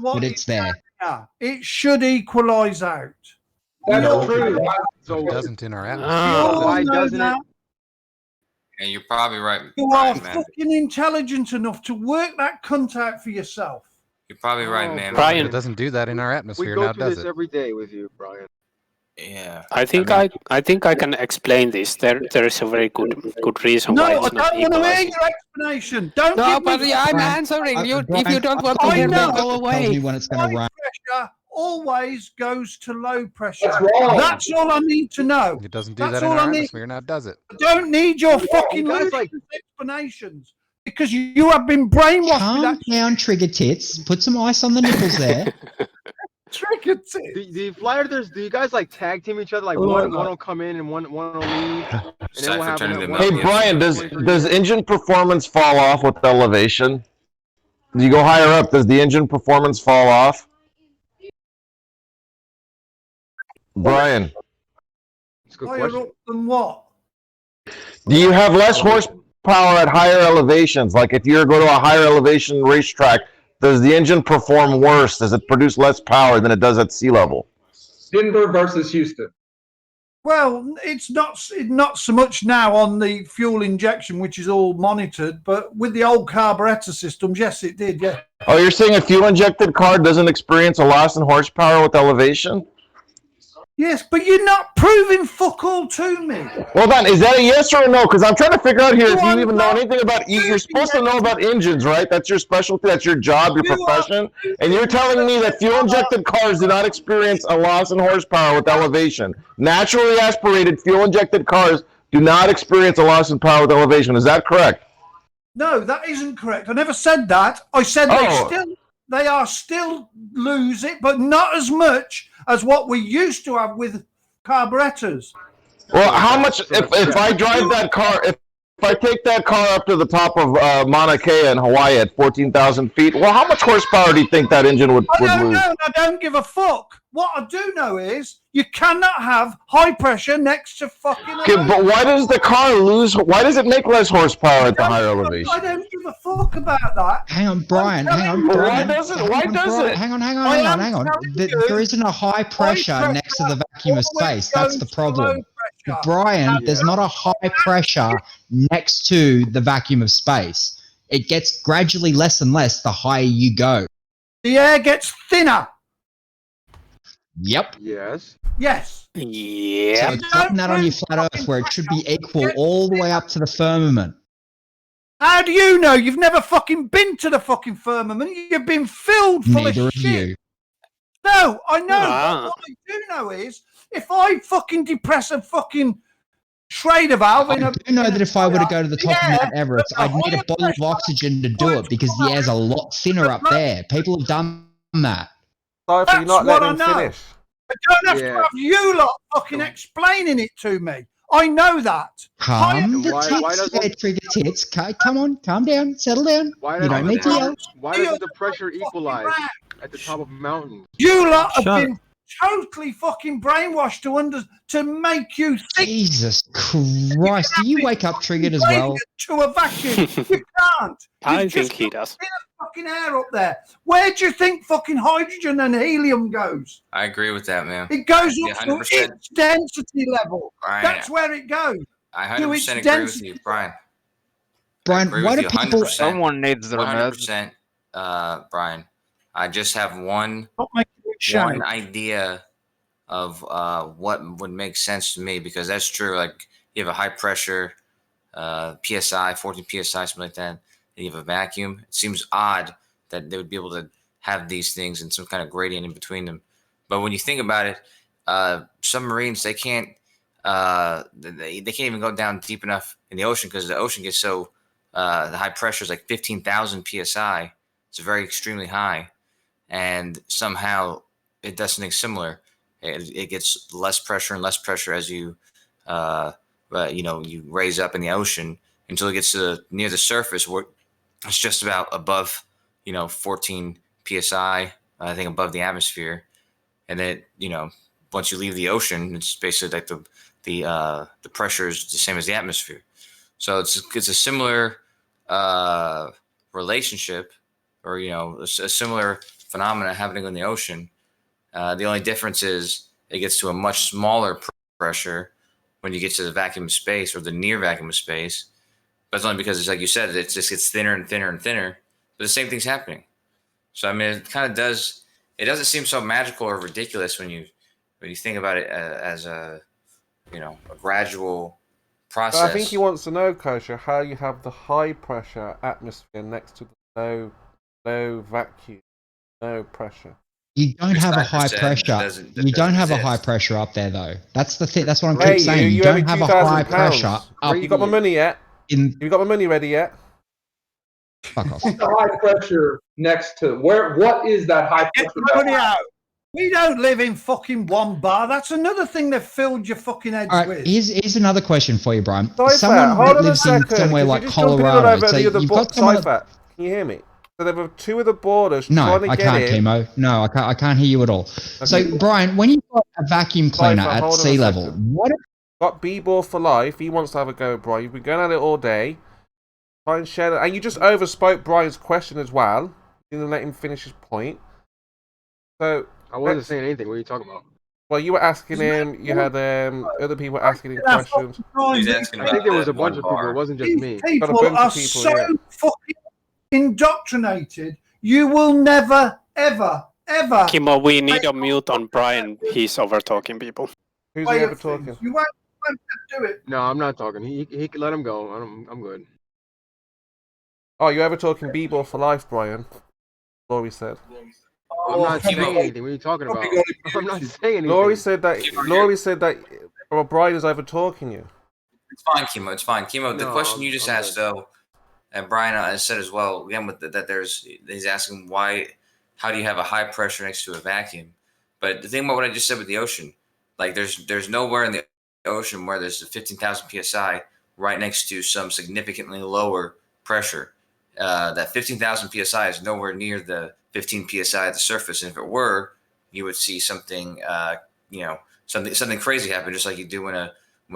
but it's there. It should equalize out. That's true. So it doesn't in our atmosphere. Why doesn't it? And you're probably right. You are fucking intelligent enough to work that cunt out for yourself. You're probably right, man. Brian, it doesn't do that in our atmosphere. We Now go through does this it? every day with you, Brian. Yeah. I think I can explain this. There is a very good reason why No, I it's not don't want to hear equalized. your explanation. Don't No, give but me I'm answering you. Brian, If you don't want to I hear me, know. go Tell me away. when it's going to high run. pressure always goes to low pressure. That's wrong. That's all I need to know. It doesn't do That's that in all our I need. atmosphere. Now does it? I don't need your fucking guys ludicrous explanations because you have been brainwashed with Calm that down, trigger tits. Put some ice on the nipples there. trigger tip. The Flyers, do you guys like tag team each other? Like one will come in and one will leave. And then we'll have Hey Brian, does engine performance fall off with elevation? Do you go higher up? Does the engine performance fall off? Brian, That's a good Higher question. up than what? do you have less horsepower at higher elevations? Like if you go to a higher elevation racetrack, does the engine perform worse? Does it produce less power than it does at sea level? Denver versus Houston. Well, it's not so much now on the fuel injection, which is all monitored, but with the old carburetor systems, yes, it did, yeah. Oh, you're saying a fuel-injected car doesn't experience a loss in horsepower with elevation? Yes, but you're not proving fuck all to me. Well, then, is that a yes or a no? Because I'm trying to figure out here if No, you I'm even know not. anything about. You're supposed to know about engines, right? That's your specialty. That's your job, your profession. And you're telling me that fuel-injected cars do not experience a loss in horsepower with elevation. Naturally aspirated fuel-injected cars do not experience a loss in power with elevation. Is that correct? No, that isn't correct. I never said that. I said they are still lose it, but not as much as what we used to have with carburetors. Well, how much, if I drive that car, if I take that car up to the top of Mauna Kea in Hawaii at 14,000 feet, well, how much horsepower do you think that engine would I don't lose? know. I don't give a fuck. What I do know is you cannot have high pressure next to fucking. Okay, but why does the car lose? Why does it make less horsepower at the higher elevation? I don't give a fuck about that. Hang on, Brian. Hang on, But Brian. why does it? Why does it? Hang on. I am Hang on. telling There isn't a high pressure next to the vacuum of always space. That's the goes to low problem. pressure. Brian, there's not a high pressure next to the vacuum of space. It gets gradually less and less the higher you go. The air gets thinner. Yep. Yes. Yes. Yeah. So plotting that on your flat Earth where it should be equal all the way up to the firmament. How do you know? You've never fucking been to the fucking firmament. You've been filled full Neither of of shit. you. No, I know. Ah. But what I do know is if I fucking depress a fucking Schrader valve in I a... do know that if I were to go to the top of Yeah, Mount Everest, but I'd need a higher bottle of pressure- oxygen to do it because the air's a lot thinner up there. People have done that. Sorry for you That's not what letting I him know. finish. I don't have Yeah. to have you lot fucking explaining it to me. I know that. Calm the Why tits doesn't- there, trigger tits. Come on, calm down, settle down. Why You don't need to yell. doesn't the pressure equalize at the top of mountains? You lot have Shut- been totally fucking brainwashed to make you think Jesus Christ. Do you wake up triggered as well? to a vacuum. You can't. I You've think just he got does. fucking air up there. Where do you think fucking hydrogen and helium goes? I agree with that, man. It goes Yeah, up to 100%. its density level. Brian, That's where it goes. I to its 100% agree with density. you, Brian. Brian, agree why with do you people... 100%. Someone needs their meds. 100%, Brian. I just have one Not making it shine. idea of what would make sense to me, because that's true. Like you have a high pressure PSI, 14 PSI, something like that, and you have a vacuum. It seems odd that they would be able to have these things and some kind of gradient in between them. But when you think about it, submarines, they can't even go down deep enough in the ocean because the ocean gets so the high pressure is like 15,000 PSI. It's very extremely high, and somehow it does something similar. It gets less pressure and less pressure as you you raise up in the ocean until it gets to near the surface where it's just about above 14 PSI, I think, above the atmosphere. And then once you leave the ocean, it's basically like the pressure is the same as the atmosphere. So it's a similar relationship, or a similar phenomena happening in the ocean. The only difference is it gets to a much smaller pressure when you get to the vacuum of space or the near vacuum of space. But it's only because, it's like you said, it just gets thinner and thinner and thinner. But the same thing's happening. So I mean, it kind of does. It doesn't seem so magical or ridiculous when you think about it as a gradual process. But I think he wants to know, Kosher, how you have the high pressure atmosphere next to the low vacuum, no pressure. You don't have a high pressure. You don't have a high pressure up there, though. That's the thing. That's what I'm keep saying. You don't have a high pressure up. You got my money yet? Have you got my money ready yet? Fuck off. The high pressure next to where? What is that high pressure? Get the money out. We don't live in fucking one bar. That's another thing they've filled your fucking heads with. Here's another question for you, Brian. Hold Someone on that lives in somewhere like Colorado. So you've got someone. Can you hear me? So there were two of the borders trying to get in. No, I can't, Chemo. No, I can't hear you at all. So, Brian, when you've got a vacuum cleaner at sea level, what? Got B-Ball for life. He wants to have a go, Brian. You've been going at it all day. Try and share that. And you just overspoke Brian's question as well. You didn't let him finish his point. So I wasn't saying anything. What are you talking about? Well, you were asking him. You had other people asking him questions. He's asking I think there was a bunch of people. It wasn't just me. People Got a bunch are of people, so yeah. fucking indoctrinated. You will never, ever, ever. Kimo, we need a mute on Brian. He's over talking people. Who's way ever of talking? things. You won't do it. No, I'm not talking. He can let him go. I'm good. Oh, you ever talking B-Ball for life, Brian? Laurie said. I'm not saying anything. What are you talking about? I'm not saying anything. Laurie said that Brian is over talking you. It's fine, Chemo. It's fine, Chemo. The question you just asked, though, and Brian has said as well, again, with he's asking how do you have a high pressure next to a vacuum? But the thing about what I just said with the ocean, like there's nowhere in the ocean where there's a 15,000 psi right next to some significantly lower pressure. That 15,000 psi is nowhere near the 15 psi at the surface, and if it were, you would see something, something crazy happen, just like you do when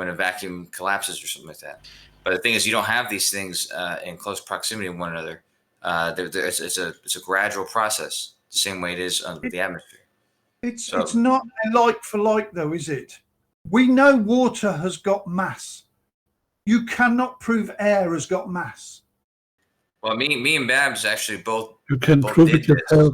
a vacuum collapses or something like that. But the thing is, you don't have these things in close proximity to one another. It's a gradual process, the same way it is under the atmosphere. It's not a like for like, though, is it? We know water has got mass. You cannot prove air has got mass. Well, me and Babs actually both. You can prove it yourself.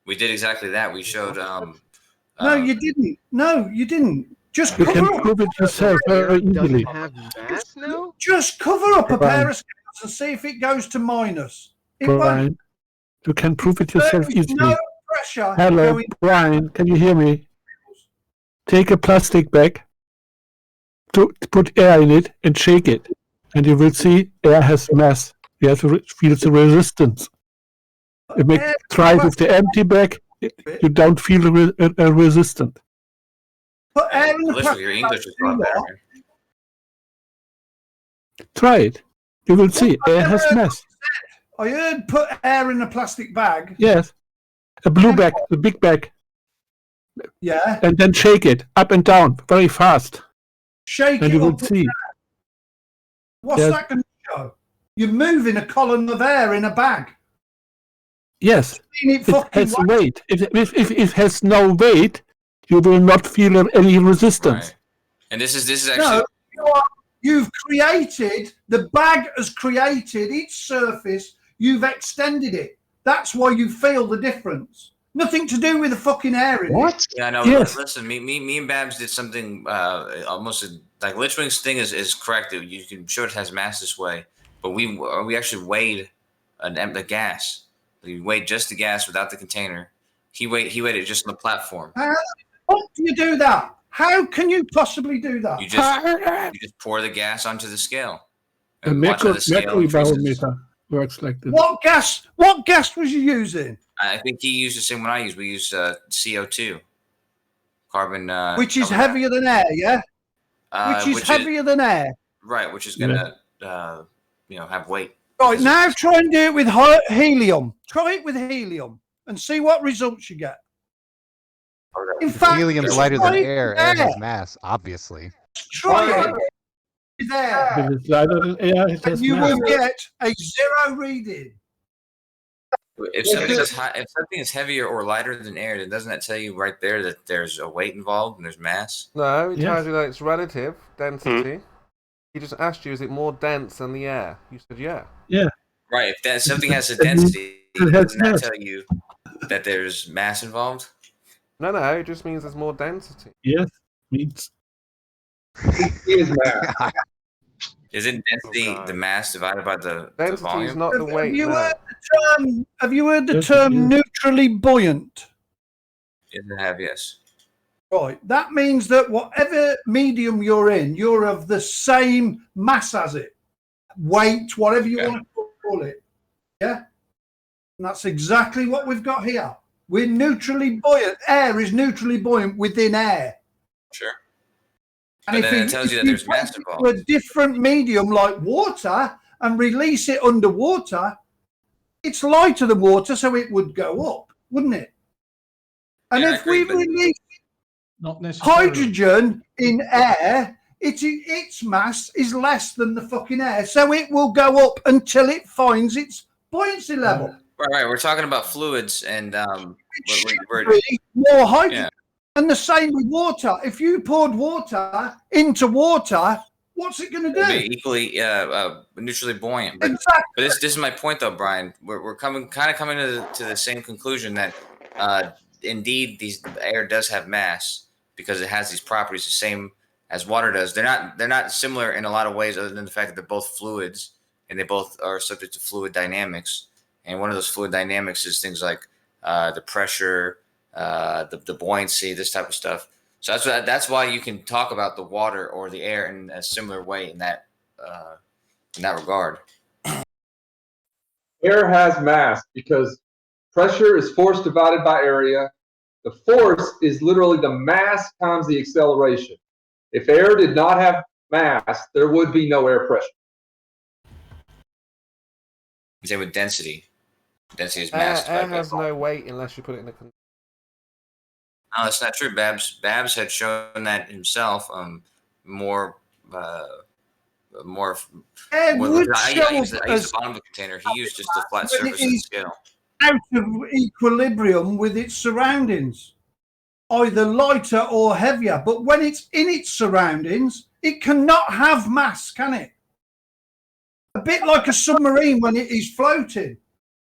We did exactly that. We showed. No, you didn't. No, you didn't. Just You cover can up. prove it yourself very easily. Have mass now? Just cover up a pair of scales and see if it goes to minus. It won't. Brian, you can prove it yourself There is easily. no pressure. Hello, going. Brian, can you hear me? Take a plastic bag, put air in it, and shake it, and you will see air has mass. You have to feel the resistance. Try it with the empty bag. You don't feel resistant. Put air in the Listen, plastic your bag. English is a lot better, man. Try it. You will see air has mass. I heard put air in a plastic bag. Yes. A blue bag, the big bag. Yeah. And then shake it up and down very fast. Shake And it you will up. see. What's Yes. that going to show? You're moving a column of air in a bag. Yes. It It has weight. If it has no weight, you will not feel any resistance. Right. And this is actually. No, you've created, the bag has created its surface, you've extended it. That's why you feel the difference. Nothing to do with the fucking air in it. Yeah, no. Yes. Listen, me and Babs did something almost like Litchwing's thing is correct. You can show it has mass this way, but we actually weighed the gas. We weighed just the gas without the container. He weighed it just on the platform. How do you do that? How can you possibly do that? You just pour the gas onto the scale. A And watch how the scale mercury increases. barometer works like this. What gas was you using? I think he used the same one I used. We used CO2, carbon. Which is carbon heavier than air, yeah? Which is heavier than air. Right, which is gonna have weight. Right, now try and do it with helium. Try it with helium and see what results you get. In fact, Helium's just lighter try than it air. with Air has mass, obviously. Try it with air. If it's lighter than air, it has You mass. will get a 0 reading. If something is heavier or lighter than air, then doesn't that tell you right there that there's a weight involved and there's mass? No, it tells you that it's relative density. He just asked you, is it more dense than the air? You said yeah. Yeah. Right. If something has a density, doesn't that tell you that there's mass involved? No, it just means there's more density. Yes, means. Is mass. Isn't density the mass divided by the Density volume? is not the weight. Have you heard the term neutrally buoyant? Yes. Right. That means that whatever medium you're in, you're of the same mass as it, weight, whatever you want to call it. Yeah. And that's exactly what we've got here. We're neutrally buoyant. Air is neutrally buoyant within air. Sure. And But then it tells you that there's mass involved. To a different medium like water and release it underwater, it's lighter than water, so it would go up, wouldn't it? And if we release hydrogen in air, its mass is less than the fucking air, so it will go up until it finds its buoyancy level. Right. We're talking about fluids and we're more hydrogen. Yeah. And the same with water. If you poured water into water, what's it going to do? Be equally neutrally buoyant. But, exactly. But this is my point, though, Brian. We're coming to the same conclusion that indeed the air does have mass because it has these properties the same as water does. They're not similar in a lot of ways, other than the fact that they're both fluids and they both are subject to fluid dynamics. And one of those fluid dynamics is things like the pressure. The buoyancy, this type of stuff. So that's why you can talk about the water or the air in a similar way in that regard. Air has mass because pressure is force divided by area. The force is literally the mass times the acceleration. If air did not have mass, there would be no air pressure. Same with density. Density is mass. Air has no weight unless you put it in a container. No, that's not true. Babs had shown that himself. More. I used the bottom of the container. He used just the flat surface of the scale. Out of equilibrium with its surroundings, either lighter or heavier. But when it's in its surroundings, it cannot have mass, can it? A bit like a submarine when it is floating.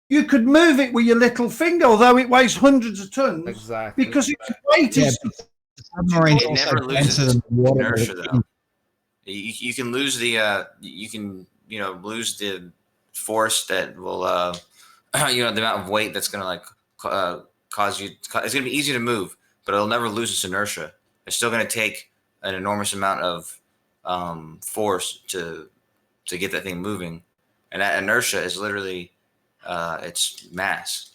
You could move it with your little finger, although it weighs hundreds of tons. Exactly. Because its weight is. Submarine never loses inertia, though. You can lose the lose the force that will the amount of weight that's going to cause you. It's going to be easy to move, but it'll never lose its inertia. It's still going to take an enormous amount of force to get that thing moving, and that inertia is literally. It's mass.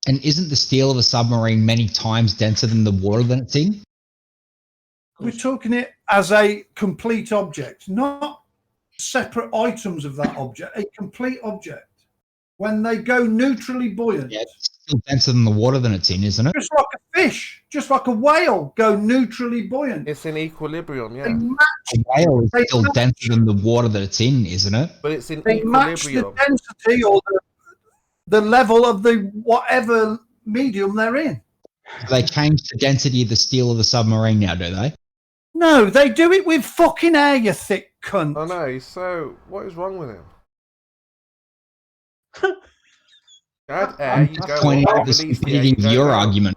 And isn't the steel of a submarine many times denser than the water that it's in? We're talking it as a complete object, not separate items of that object, a complete object. When they go neutrally buoyant. Yeah, it's still denser than the water that it's in, isn't it? Just like a fish, just like a whale, go neutrally buoyant. It's in equilibrium, yeah. A whale is still denser than the water that it's in, isn't it? But it's in equilibrium. They match the density or the level of the whatever medium they're in. They change the density of the steel of the submarine now, do they? No, they do it with fucking air, you thick cunt. I know, so what is wrong with him? Add air, you go pointing out the stupidity of your argument.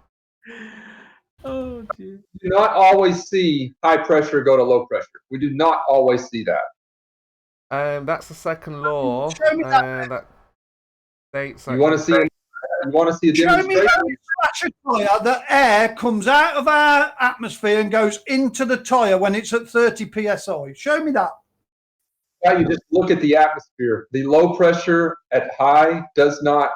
Oh, geez. We do not always see high pressure go to low pressure. We do not always see that. That's the second law. That states. You want to see? You want to see a demonstration? Show me how the air comes out of our atmosphere and goes into the tire when it's at 30 psi. Show me that. Yeah, you just look at the atmosphere. The low pressure at high does not.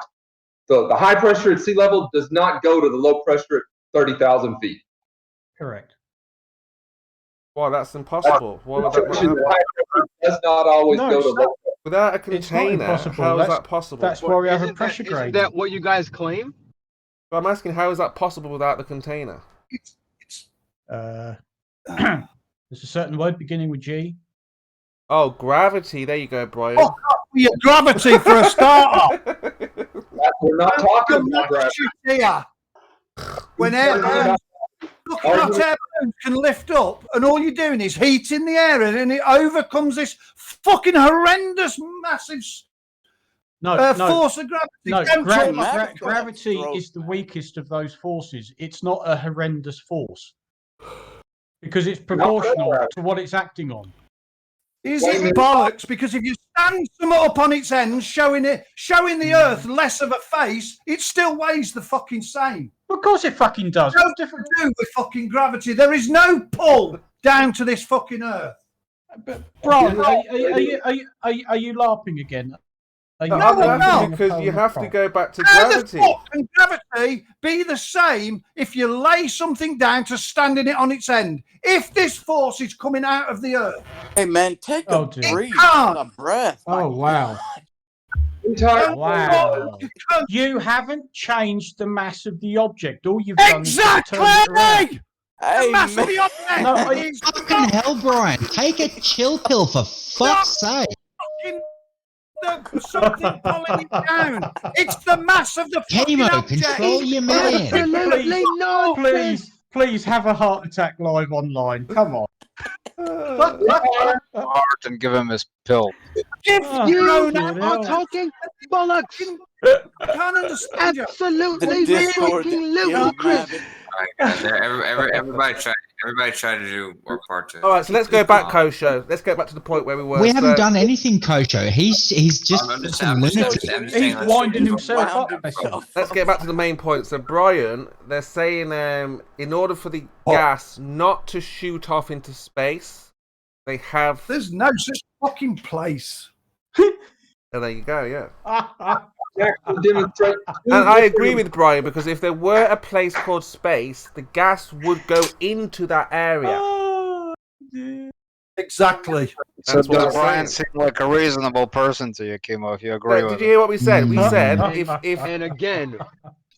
The high pressure at sea level does not go to the low pressure at 30,000 feet. Correct. Why, that's impossible. Why would that not happen? The high pressure does not always go to low pressure. Without a container, how is that possible? That's why we have a pressure gradient. Isn't that what you guys claim? But I'm asking, how is that possible without the container? There's a certain word beginning with G. Oh, gravity. There you go, Brian. Oh, with your gravity for a start. We're not talking about gravity. Here. When air balloons, look at what air balloons can lift up, and all you're doing is heating the air, and it overcomes this fucking horrendous, massive force of gravity. No, Don't talk about gravity is the weakest of those forces. It's not a horrendous force because it's proportional to what it's acting on. Is it bollocks? Because if you stand something up on its end, showing the Earth less of a face, it still weighs the fucking same. Of course, it fucking does. What's different to do with fucking gravity? There is no pull down to this fucking Earth. But Brian, are you laughing again? No, I'm laughing because you have to go back to gravity. How the fuck can gravity be the same if you lay something down to standing it on its end? If this force is coming out of the Earth. Hey man, take a breath. Oh wow. Wow. You haven't changed the mass of the object. All you've done is turn it around. The mass of the object. No, fucking hell, Brian. Take a chill pill for fuck's sake. Something pulling it down. It's the mass of the fucking Chemo, object. control your man. Absolutely no. Please have a heart attack live online. Come on. And give him his pill. If You are talking bollocks. I can't understand you. Absolutely fucking ludicrous. Everybody try to do our part to. All right, so let's go back, Kosho. Let's get back to the point where we were. We haven't done anything, Kosho. He's just He's winding himself up. Let's get back to the main point. So, Brian, they're saying in order for the gas not to shoot off into space, they have. There's no such fucking place. Oh, there you go. Yeah. Demonstrate. And I agree with Brian because if there were a place called space, the gas would go into that area. Exactly. So does Brian seem like a reasonable person to you, Kimo, if you agree with Did you hear what we said? We said if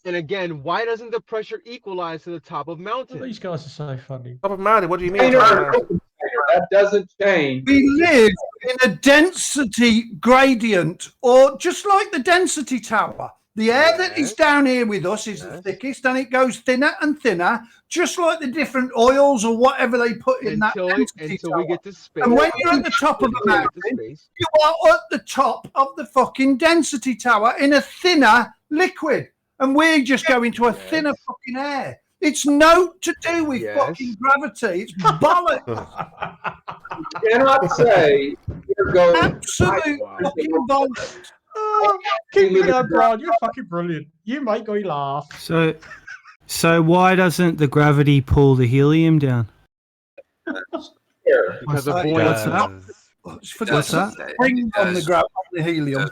And again, why doesn't the pressure equalize to the top of mountain? These guys are so funny. top of mountain, what do you mean? That doesn't change. We live in a density gradient, or just like the density tower. The air that is down here with us is the thickest, and it goes thinner and thinner, just like the different oils or whatever they put in that density tower. We get to space. And when you're at the top of a mountain, you are at the top of the fucking density tower in a thinner liquid, and we're just going to a thinner fucking air. It's no to do with fucking gravity. It's bollocks. You cannot say you're going absolute fucking bollocks. Keep me going, Brian. You're fucking brilliant. You make me laugh. So why doesn't the gravity pull the helium down? Because of buoyancy. What's that? Bring on the helium.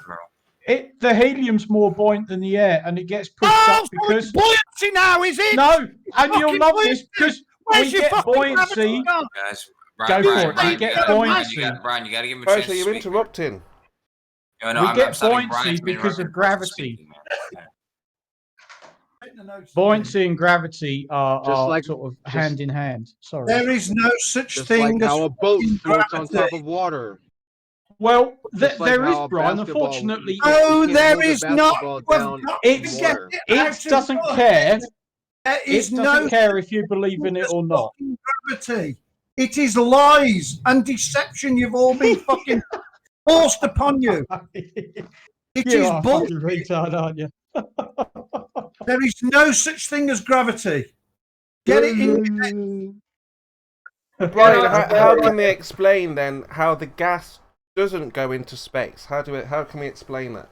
The helium's more buoyant than the air, and it gets pushed up because buoyancy now, is it? No, and you'll love this because we get buoyancy. Guys, Go for it. We get buoyancy. Brian, you got to give him a chance. So you're interrupting. No, we get buoyancy because of gravity. Buoyancy and gravity are like, sort of hand in hand. Sorry. There is no such thing like as how a boat floats on top of water. Well, Like there is, how Brian. basketball- Unfortunately, no, there move a is not. basketball down It doesn't care. There is It doesn't no care if you believe in it or not. gravity. It is lies and deception. You've all been fucking forced upon you. It You is are a bullshit. fucking retard, aren't you? There is no such thing as gravity. Get it in. Brian, how can we explain then how the gas doesn't go into space? How can we explain that?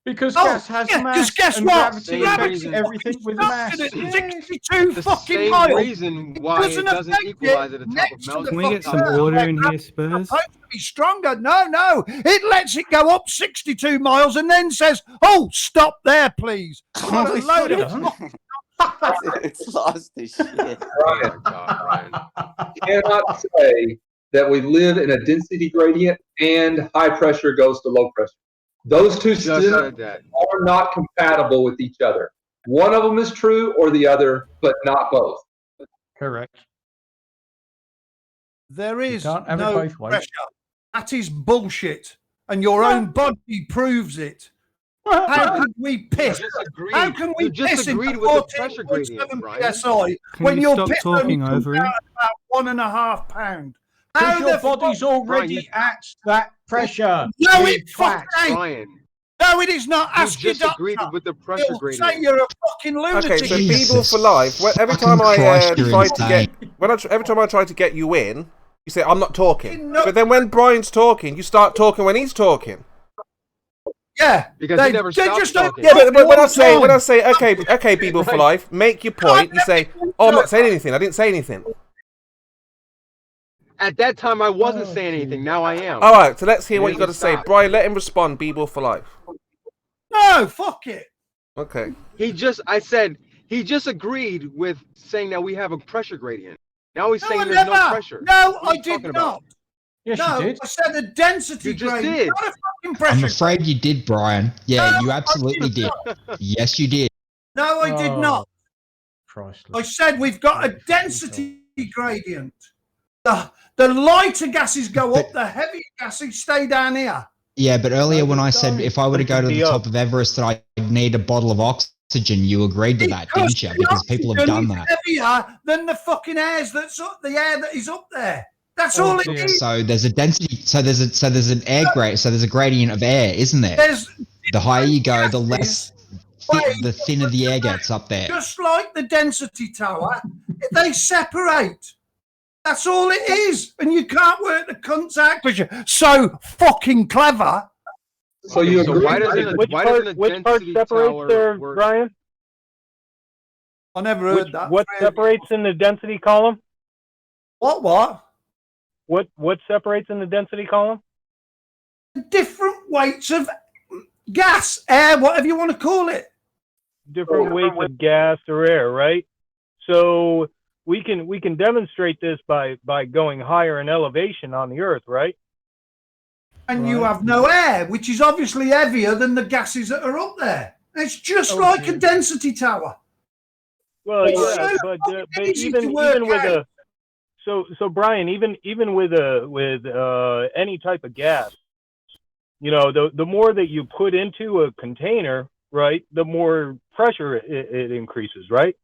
Because gas has mass. Because guess and what? Gravity Gravity affects everything with mass. 62 The fucking same miles. reason why it doesn't affect equalize it at the top next of to mountain. Can we get some order in here, Spurs? It's supposed to be stronger. No. It lets it go up 62 miles and then says, "Oh, stop there, please." What a load of It's lost this shit. Brian, you cannot say that we live in a density gradient and high pressure goes to low pressure. Those two systems are not compatible with each other. One of them is true or the other, but not both. Correct. There is can't have it no both ways. pressure. That is bullshit. and your own body proves it. How could we piss? How can we piss into 14.7 psi when your piss only comes out at about 1.5 pounds? Because your body's already at that pressure. No, it fucking ain't. Brian, No, it is not. you Ask your just doctor. agreed with the pressure He'll gradient. say you're a fucking lunatic. Okay, so people for life. Every time I try to get, every time I try to get you in, you say I'm not talking. But then when Brian's talking, you start talking when he's talking. Yeah, because he never stops talking. Yeah, but when I say, okay, people for life, make your point. You say, oh, I'm not saying anything. I didn't say anything. At that time, I wasn't saying anything. Now I am. All right, so let's hear what you got to say, Brian. Let him respond. People for life. No, fuck it. Okay. He just agreed with saying that we have a pressure gradient. Now he's saying there's no pressure. No, I did not. Yes, no, you did. I said a density gradient, did. not a fucking pressure. I'm afraid you did, Brian. Yeah, No, you absolutely did. Yes, you did. No, I did not. Christless. I said we've got a density gradient. The lighter gases go up, the heavier gases stay down here. Yeah, but earlier when I said if I were to go to the top of Everest that I'd need a bottle of oxygen, you agreed to that, didn't you? Because people have done that. Heavier than the fucking air that is up there. That's all it is. So there's a density. So there's an air grade. So there's a gradient of air, isn't there? The higher you go, the less the thinner the air gets up there. Just like the density tower, they separate. That's all it is, and you can't work the cunts out because you're so fucking clever. So you agree? Which part separates there, Brian? I never heard that. What separates in the density column? What? What separates in the density column? Different weights of gas, air, whatever you want to call it. Different weights of gas or air, right? So we can demonstrate this by going higher in elevation on the Earth, right? And you have no air, which is obviously heavier than the gases that are up there. It's just like a density tower. Well, yeah, but even with a so Brian, even with any type of gas, you know, the more that you put into a container, right, the more pressure it increases, right?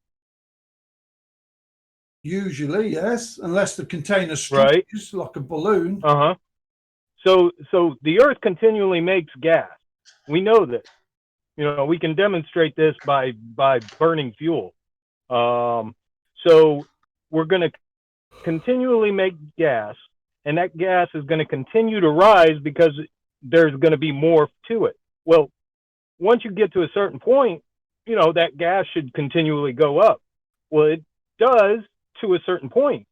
Usually, yes, unless the container stretches like a balloon. So the Earth continually makes gas. We know this. You know, we can demonstrate this by burning fuel. So we're going to continually make gas, and that gas is going to continue to rise because there's going to be more to it. Well, once you get to a certain point, you know, that gas should continually go up. Well, it does to a certain point.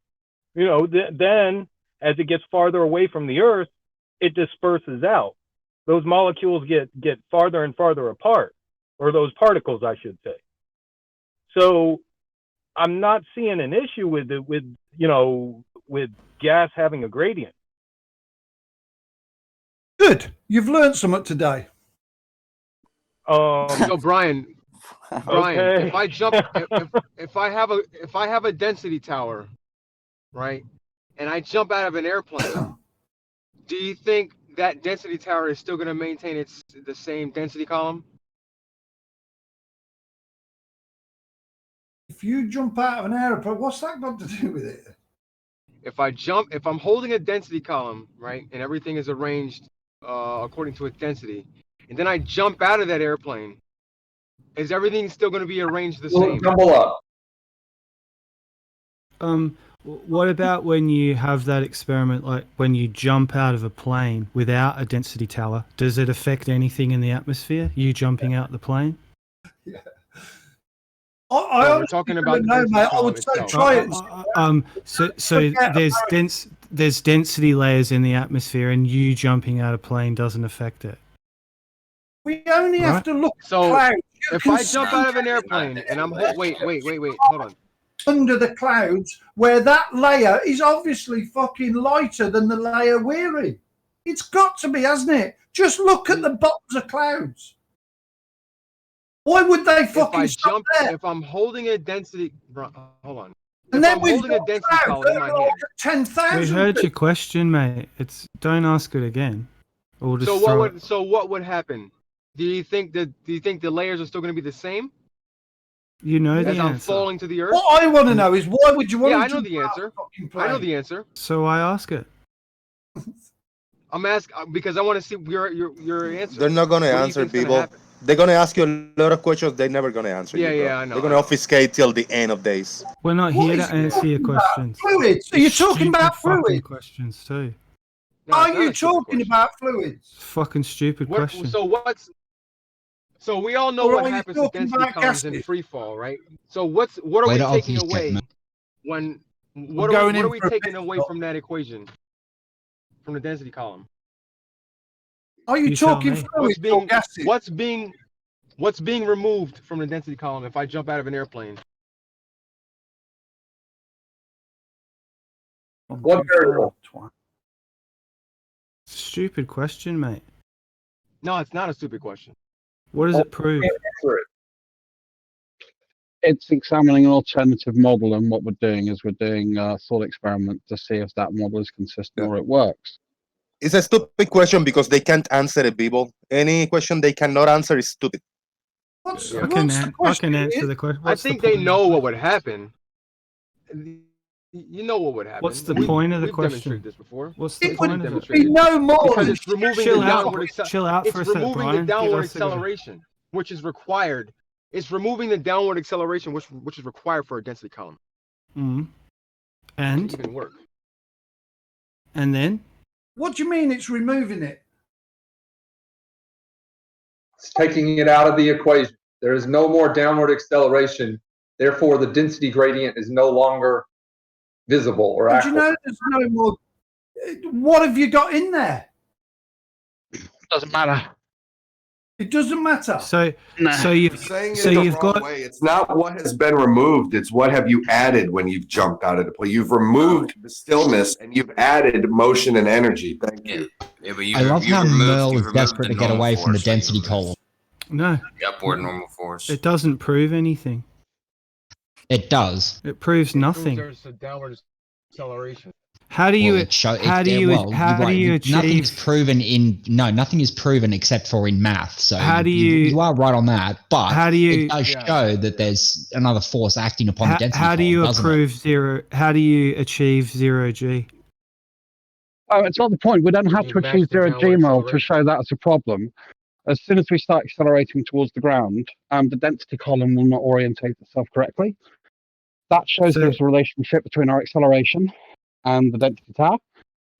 You know, then as it gets farther away from the Earth, it disperses out. Those molecules get farther and farther apart, or those particles, I should say. So I'm not seeing an issue with gas having a gradient. Good. You've learned something today. So Brian, Okay. if I jump, if I have a density tower, right, and I jump out of an airplane, do you think that density tower is still going to maintain the same density column? If you jump out of an aeroplane, what's that got to do with it? If I'm holding a density column, right, and everything is arranged according to its density, and then I jump out of that airplane, is everything still going to be arranged the same? Tumble up. What about when you have that experiment, like when you jump out of a plane without a density tower? Does it affect anything in the atmosphere? You jumping out the plane? Yeah. We're talking about no, mate. I would say try it. So there's density layers in the atmosphere, and you jumping out of a plane doesn't affect it. We only have to look at clouds. If I jump out of an airplane and I'm wait, hold on. Under the clouds, where that layer is obviously fucking lighter than the layer we're in. It's got to be, hasn't it? Just look at the bottoms of clouds. Why would they fucking stop there? If I'm holding a density, hold on. And then we've holding a density column in my hand. 10,000. We heard your question, mate. Don't ask it again. Or just So throw what would happen? Do you think the layers are still going to be the same? You know the As I'm answer. falling to the earth. What I want to know is why would you want Yeah, to I know jump the out answer. of a fucking I know plane? the answer. So I ask it. I'm asking because I want to see your answer. They're not gonna What do you answer, think's gonna people. happen? They're gonna ask you a lot of questions. They're never gonna answer Yeah, you, bro. yeah, I know, They're gonna I know. obfuscate till the end of days. We're not What here is to answer your questions. Fluids? Are you talking about Fucking fluids? questions too. No, Are it's not you a stupid talking question. about fluids? Fucking stupid question. So we all know Or what are you happens to talking density about columns in gases? free fall, right? So what are Way we to taking obfuscate, away man. when I'm what going are in we for a taking pit away stop. from that equation? From the density column? Are you You tell talking me. fluids or gases? What's being removed from the density column if I jump out of an airplane? What variable? Stupid question, mate. No, it's not a stupid question. What does it prove? It's examining an alternative model, and what we're doing is we're doing a thought experiment to see if that model is consistent or it works. It's a stupid question because they can't answer it, people. Any question they cannot answer is stupid. I can answer the question. I think they know what would happen. You know what would happen. What's the point of the we've question? demonstrated this before. What's the It's point been of it? demonstrated. No more. Because it's removing the downward Chill out for a It's sec, removing Brian. the Give downward us a go. acceleration, which is required. It's removing the downward acceleration, which is required for a density column Mm. to And even work. and then What do you mean it's removing it? It's taking it out of the equation. There is no more downward acceleration. Therefore, the density gradient is no longer visible or But you actual. know there's no more. What have you got in there? Doesn't matter. It doesn't matter. so Nah. so you've Saying it so the you've wrong got way. It's not what has been removed. It's what have you added when you've jumped out of the plane. You've removed the stillness and you've added motion and energy. Thank you. Yeah, but I love how Merle you've is removed desperate the to get normal away from the force, like, you density removed column. no. the upward normal force. It doesn't prove anything. It does. It proves nothing. There's a downward acceleration. How do you Well, how do you nothing is achieve proven nothing is proven except for in math. So How do you are right on that, but how do you- it does show that there's another force acting upon the density how do column, you doesn't it? approve zero? How do you achieve 0g? Oh, it's not the point. We don't have You to max achieve the 0 downward Gmail to acceleration. show that's a problem. As soon as we start accelerating towards the ground, the density column will not orientate itself correctly. That shows So- there's a relationship between our acceleration and the density tower.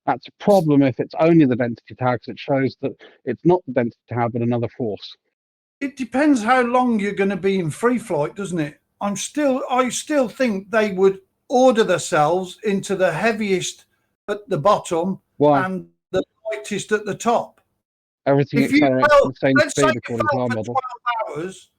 That's a problem if it's only the density tower, because it shows that it's not the density tower but another force. It depends how long you're going to be in free flight, doesn't it? I still think they would order themselves into the heaviest at the bottom Why? and the lightest at the top. Everything If you accelerates fell, at the same let's say speed you according to fell our for model. 12 hours,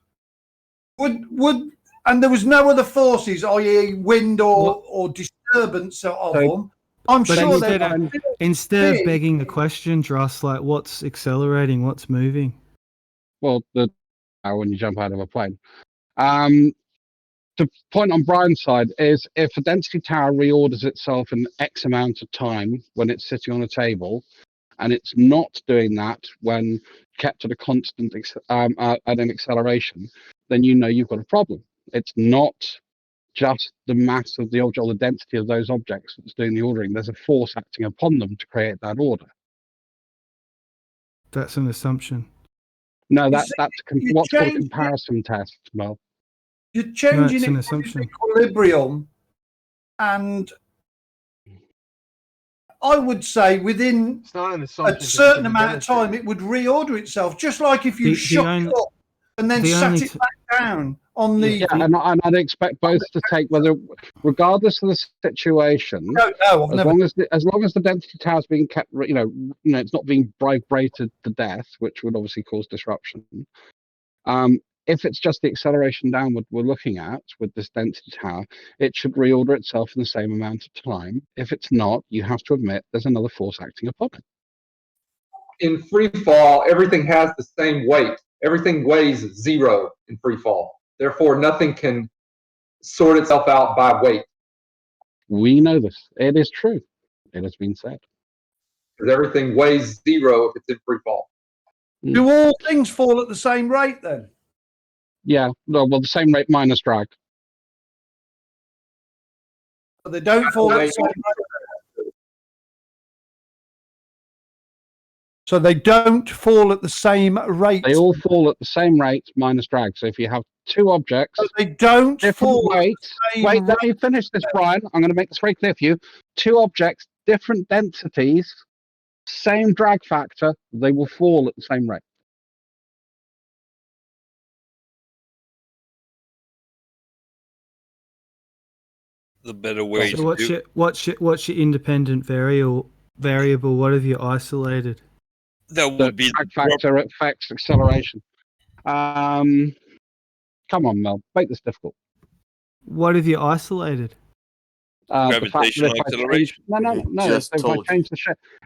and there was no other forces, i.e. wind or disturbance of them, I'm But sure instead of begging the question, Dross, like what's accelerating, what's moving? Well, when you jump out of a plane. The point on Brian's side is if a density tower reorders itself in X amount of time when it's sitting on a table, and it's not doing that when kept at a constant at an acceleration, then you know you've got a problem. It's not just the mass of the object or the density of those objects that's doing the ordering. There's a force acting upon them to create that order. That's an assumption. No, You see, that's you what's called a change it. comparison test, Mel. You're changing it's an it from assumption. equilibrium, and I would say within It's not an assumption. a certain amount of time it would reorder itself, just like if you The shut only- it up and then the sat only it back down on the. Yeah, and I'd expect both to take regardless of the situation. No, I've never. As long as the density tower is being kept, it's not being vibrated to death, which would obviously cause disruption. If it's just the acceleration downward we're looking at with this density tower, it should reorder itself in the same amount of time. If it's not, you have to admit there's another force acting upon it. In free fall, everything has the same weight. Everything weighs 0 in free fall. Therefore, nothing can sort itself out by weight. We know this. It is true. It has been said. because everything weighs 0 if it's in free fall. Do all things fall at the same rate then? Yeah, no, well, the same rate minus drag. But they don't fall at the same rate. So they don't fall at the same rate. They all fall at the same rate minus drag. So if you have two objects, so they don't fall weights. Wait, let me finish this, Brian. I'm going to make this very clear for you. Two objects, different densities, same drag factor. They will fall at the same rate. The better way. So what's your independent variable? What have you isolated? That would be drag factor affects acceleration. Come on, Mel, make this difficult. What have you isolated? Gravitational acceleration. No.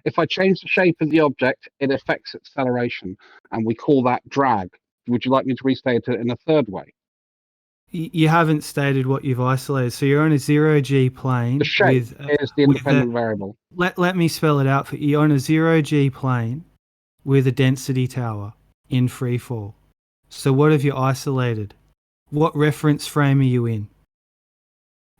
If I change the shape of the object, it affects acceleration, and we call that drag. Would you like me to restate it in a third way? You haven't stated what you've isolated. So you're on a 0G plane. The shape is the independent variable. Let me spell it out for you. You're on a 0G plane with a density tower in free fall. So what have you isolated? What reference frame are you in?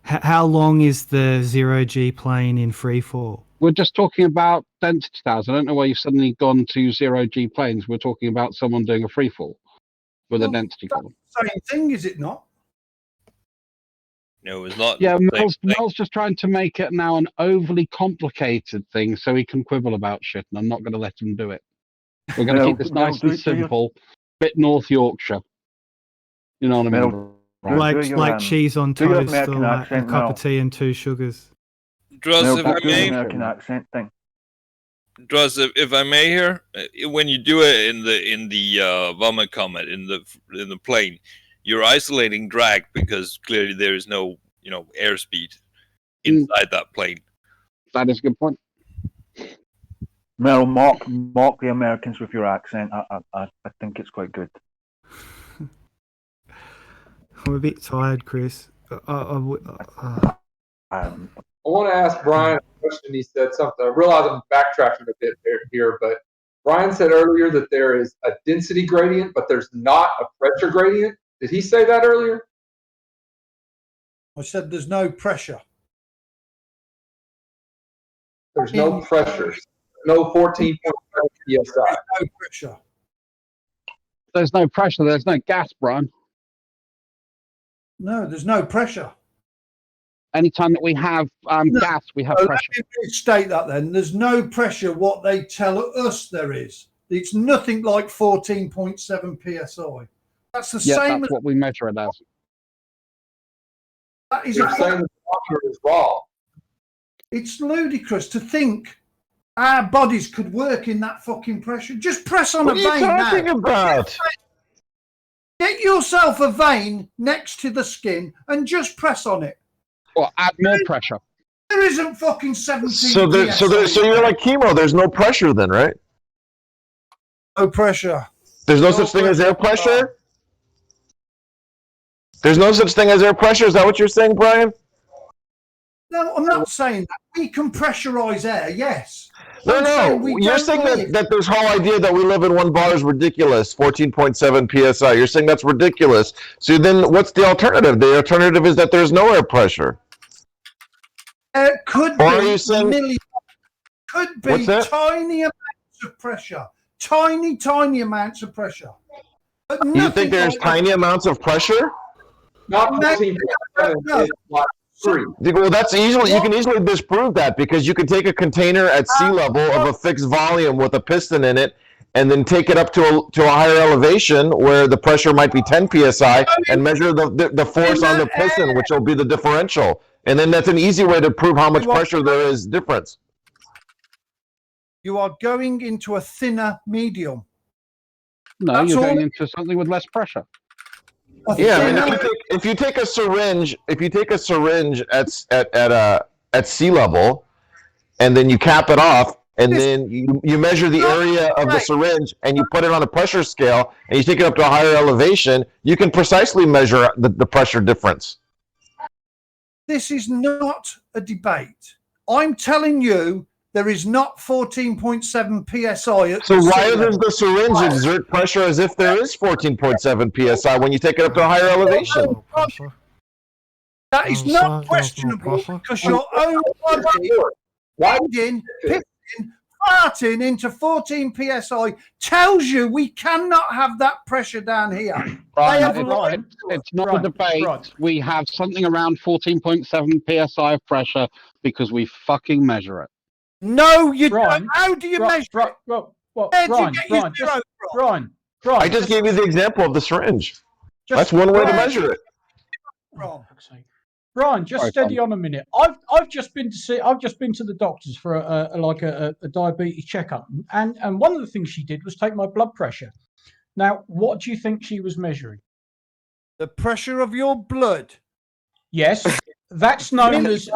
How long is the 0G plane in free fall? We're just talking about density towers. I don't know why you've suddenly gone to 0G planes. We're talking about someone doing a free fall with a density column. Same thing, is it not? No, it's not. Yeah, Mel's just trying to make it now an overly complicated thing so he can quibble about shit, and I'm not going to let him do it. We're going to keep this nice and simple. Bit North Yorkshire. You know what I mean? Like cheese on toast or like a cup of tea and 2 sugars. Droz, if I may. American accent thing. Droz, if I may here, when you do it in the vomit comet in the plane, you're isolating drag because clearly there is no airspeed inside that plane. That is a good point. Mel, mock the Americans with your accent. I think it's quite good. I'm a bit tired, Chris. I want to ask Brian a question. He said something. I realize I'm backtracking a bit here, but Brian said earlier that there is a density gradient, but there's not a pressure gradient. Did he say that earlier? I said there's no pressure. There's no pressure. No 14.7 psi. No pressure. There's no pressure. There's no gas, Brian. No, there's no pressure. Anytime that we have gas, we have pressure. Let me restate that then. There's no pressure what they tell us there is. It's nothing like 14.7 psi. That's the same. That's what we measure it as. That is You're saying the thermometer is wrong. It's ludicrous to think our bodies could work in that fucking pressure. Just press on a vein now. What are you talking about? Get yourself a vein next to the skin and just press on it. Or add more pressure. There isn't fucking 17. So you're like chemo. There's no pressure then, right? No pressure. There's no such thing as air pressure? There's no such thing as air pressure? Is that what you're saying, Brian? No, I'm not saying that. We can pressurize air, yes. No. You're saying that this whole idea that we live in one bar is ridiculous, 14.7 psi. You're saying that's ridiculous. So then what's the alternative? The alternative is that there's no air pressure. It could or be are you saying, could be tiny amounts of pressure. Tiny amounts of pressure. But you think there's tiny amounts of pressure? Not 14.7. Well, that's easily, you can easily disprove that because you can take a container at sea level of a fixed volume with a piston in it and then take it up to a higher elevation where the pressure might be 10 psi and measure the force on the piston, which will be the differential. And then that's an easy way to prove how much pressure there is difference. You are going into a thinner medium. No, you're going into something with less pressure. Yeah, I mean, if you take a syringe at sea level, and then you cap it off, and then you measure the area of the syringe, and you put it on a pressure scale, and you take it up to a higher elevation, you can precisely measure the pressure difference. This is not a debate. I'm telling you there is not 14.7 psi. At So the why sea does level. the syringe exert pressure as if there is 14.7 psi when you take it up to a higher elevation? That is not questionable because your own body pissing, farting into 14 psi tells you we cannot have that pressure down here. It's not a debate. We have something around 14.7 psi of pressure because we fucking measure it. No, you don't. How do you measure it? Where do you get your zero from? I just gave you the example of the syringe. That's one way to measure it. Brian, just steady on a minute. I've just been to the doctors for a diabetes checkup, and one of the things she did was take my blood pressure. Now, what do you think she was measuring? The pressure of your blood. Yes, that's known as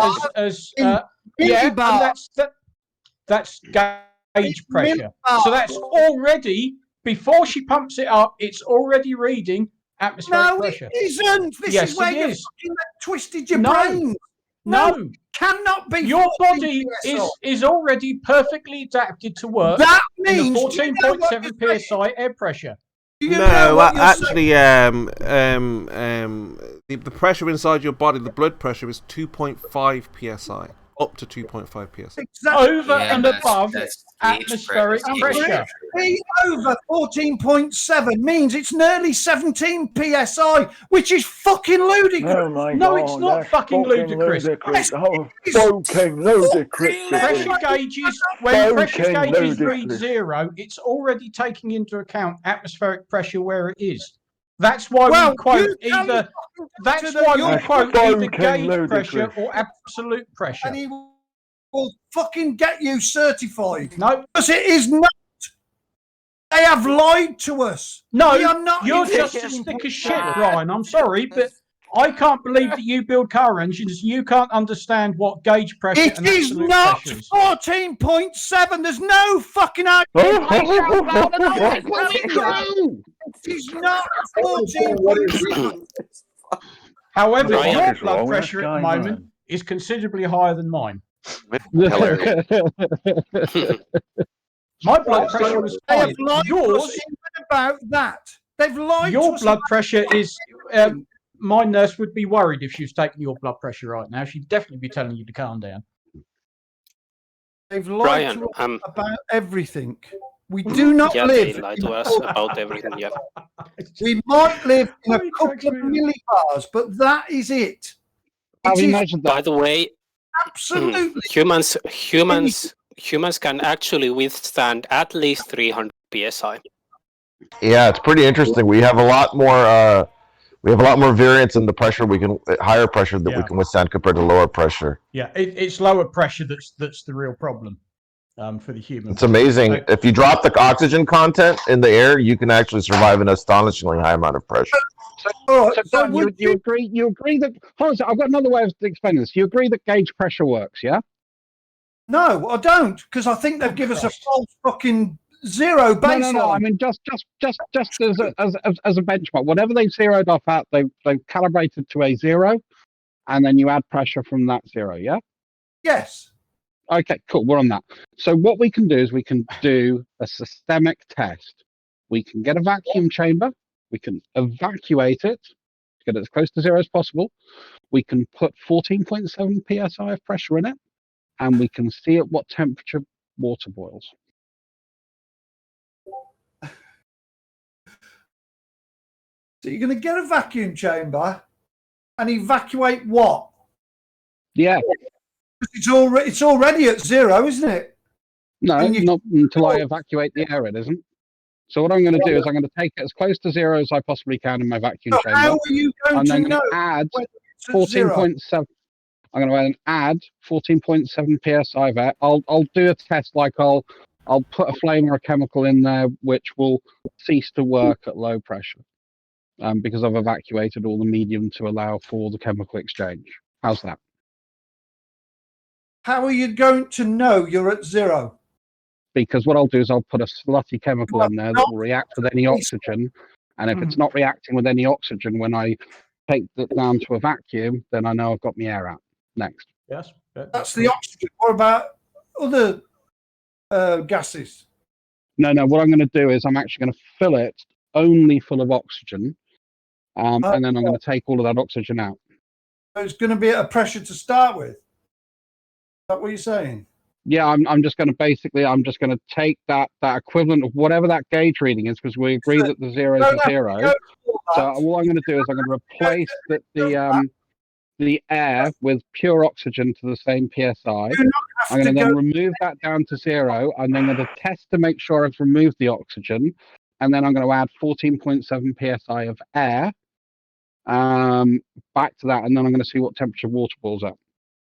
that's gauge pressure. So that's already, before she pumps it up, it's already reading atmospheric pressure. No, it isn't. This Yes, is where it you is. fucking twisted your brain. No, cannot be. Your body is already perfectly adapted to work. That in means 14.7 psi air pressure. No, actually, the pressure inside your body, the blood pressure, is 2.5 psi, up to 2.5 psi. Exactly. Over and above atmospheric pressure. Over 14.7 means it's nearly 17 psi, which is fucking ludicrous. Oh my No, God, it's not that's fucking ludicrous. Oh, fucking ludicrous. Pressure gauges, when pressure gauges read 0, it's already taking into account atmospheric pressure where it is. That's why we quote either. That's why we quote either gauge pressure or absolute pressure. And he will fucking get you certified. No, because it is not. They have lied to us. No, we are not. You're just a stick of shit, Brian. I'm sorry, but I can't believe that you build car engines. You can't understand what gauge pressure It and is absolute not pressure is. 14.7. There's no fucking argument. It is not 14.7. However, What your is wrong blood with pressure this at the guy, moment is considerably higher than mine. Hilarious. My blood pressure was They high. have lied to us even about that. They've lied Your to us. blood pressure is. My nurse would be worried if she was taking your blood pressure right now. She'd definitely be telling you to calm down. They've lied Brian, to us about everything. We do not yeah, live. they lied to us about everything. Yeah. We might live in a couple of millibars, but that is it. By the way, absolutely humans can actually withstand at least 300 psi. Yeah, it's pretty interesting. We have a lot more. We have a lot more variance in the pressure higher pressure that we can withstand compared to lower pressure. Yeah, it's lower pressure that's the real problem for the human. It's amazing. If you drop the oxygen content in the air, you can actually survive an astonishingly high amount of pressure. So John, you agree that... Hold on, I've got another way of explaining this. You agree that gauge pressure works, yeah? No, I don't, because I think they've given us a false fucking zero baseline. No. I mean, just as a benchmark, whatever they've zeroed off at, they've calibrated to a 0, and then you add pressure from that 0, yeah? Yes. Okay, cool. We're on that. So what we can do is we can do a systemic test. We can get a vacuum chamber. We can evacuate it to get it as close to 0 as possible. We can put 14.7 psi of pressure in it, and we can see at what temperature water boils. So you're going to get a vacuum chamber and evacuate what? Yeah. It's already at 0, isn't it? No, not until I evacuate the air, it isn't. So what I'm going to do is I'm going to take it as close to 0 as I possibly can in my vacuum chamber. How are you going to know? Add 14.7. I'm going to add 14.7 psi of air. I'll do a test like I'll put a flame or a chemical in there which will cease to work at low pressure. Because I've evacuated all the medium to allow for the chemical exchange. How's that? How are you going to know you're at 0? Because what I'll do is I'll put a slutty chemical in there that will react with any oxygen, and if it's not reacting with any oxygen when I take it down to a vacuum, then I know I've got my air out. Next. Yes. That's the oxygen. What about other gases? No. What I'm going to do is I'm actually going to fill it only full of oxygen, and then I'm going to take all of that oxygen out. So it's going to be at a pressure to start with. Is that what you're saying? Yeah, I'm just going to take that equivalent of whatever that gauge reading is, because we agree that the 0 is a 0. So all I'm going to do is I'm going to replace the air with pure oxygen to the same PSI. I'm going to then remove that down to 0, and then I'm going to test to make sure I've removed the oxygen, and then I'm going to add 14.7 PSI of air back to that, and then I'm going to see what temperature water boils up.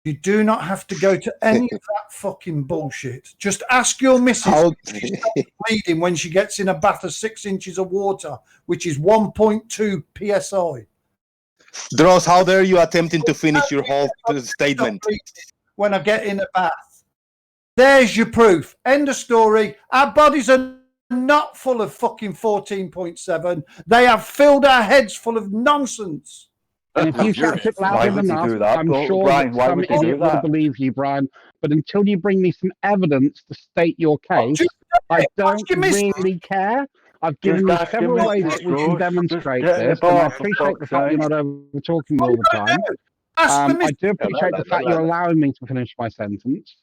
You do not have to go to any of that fucking bullshit. Just ask your missus if she stops bleeding when she gets in a bath of 6 inches of water, which is 1.2 PSI. Dross, how dare you attempting to finish your whole statement? When I get in a bath. There's your proof. End of story. Our bodies are not full of fucking 14.7. They have filled our heads full of nonsense. And if you shout it loud enough, I'm sure Brian, that some idiot will believe you, Brian. But until you bring me some evidence to state your case, I don't really care. I've given you several ways that we can demonstrate this, and I appreciate the fact you're not over talking all the time. I do appreciate the fact you're allowing me to finish my sentence.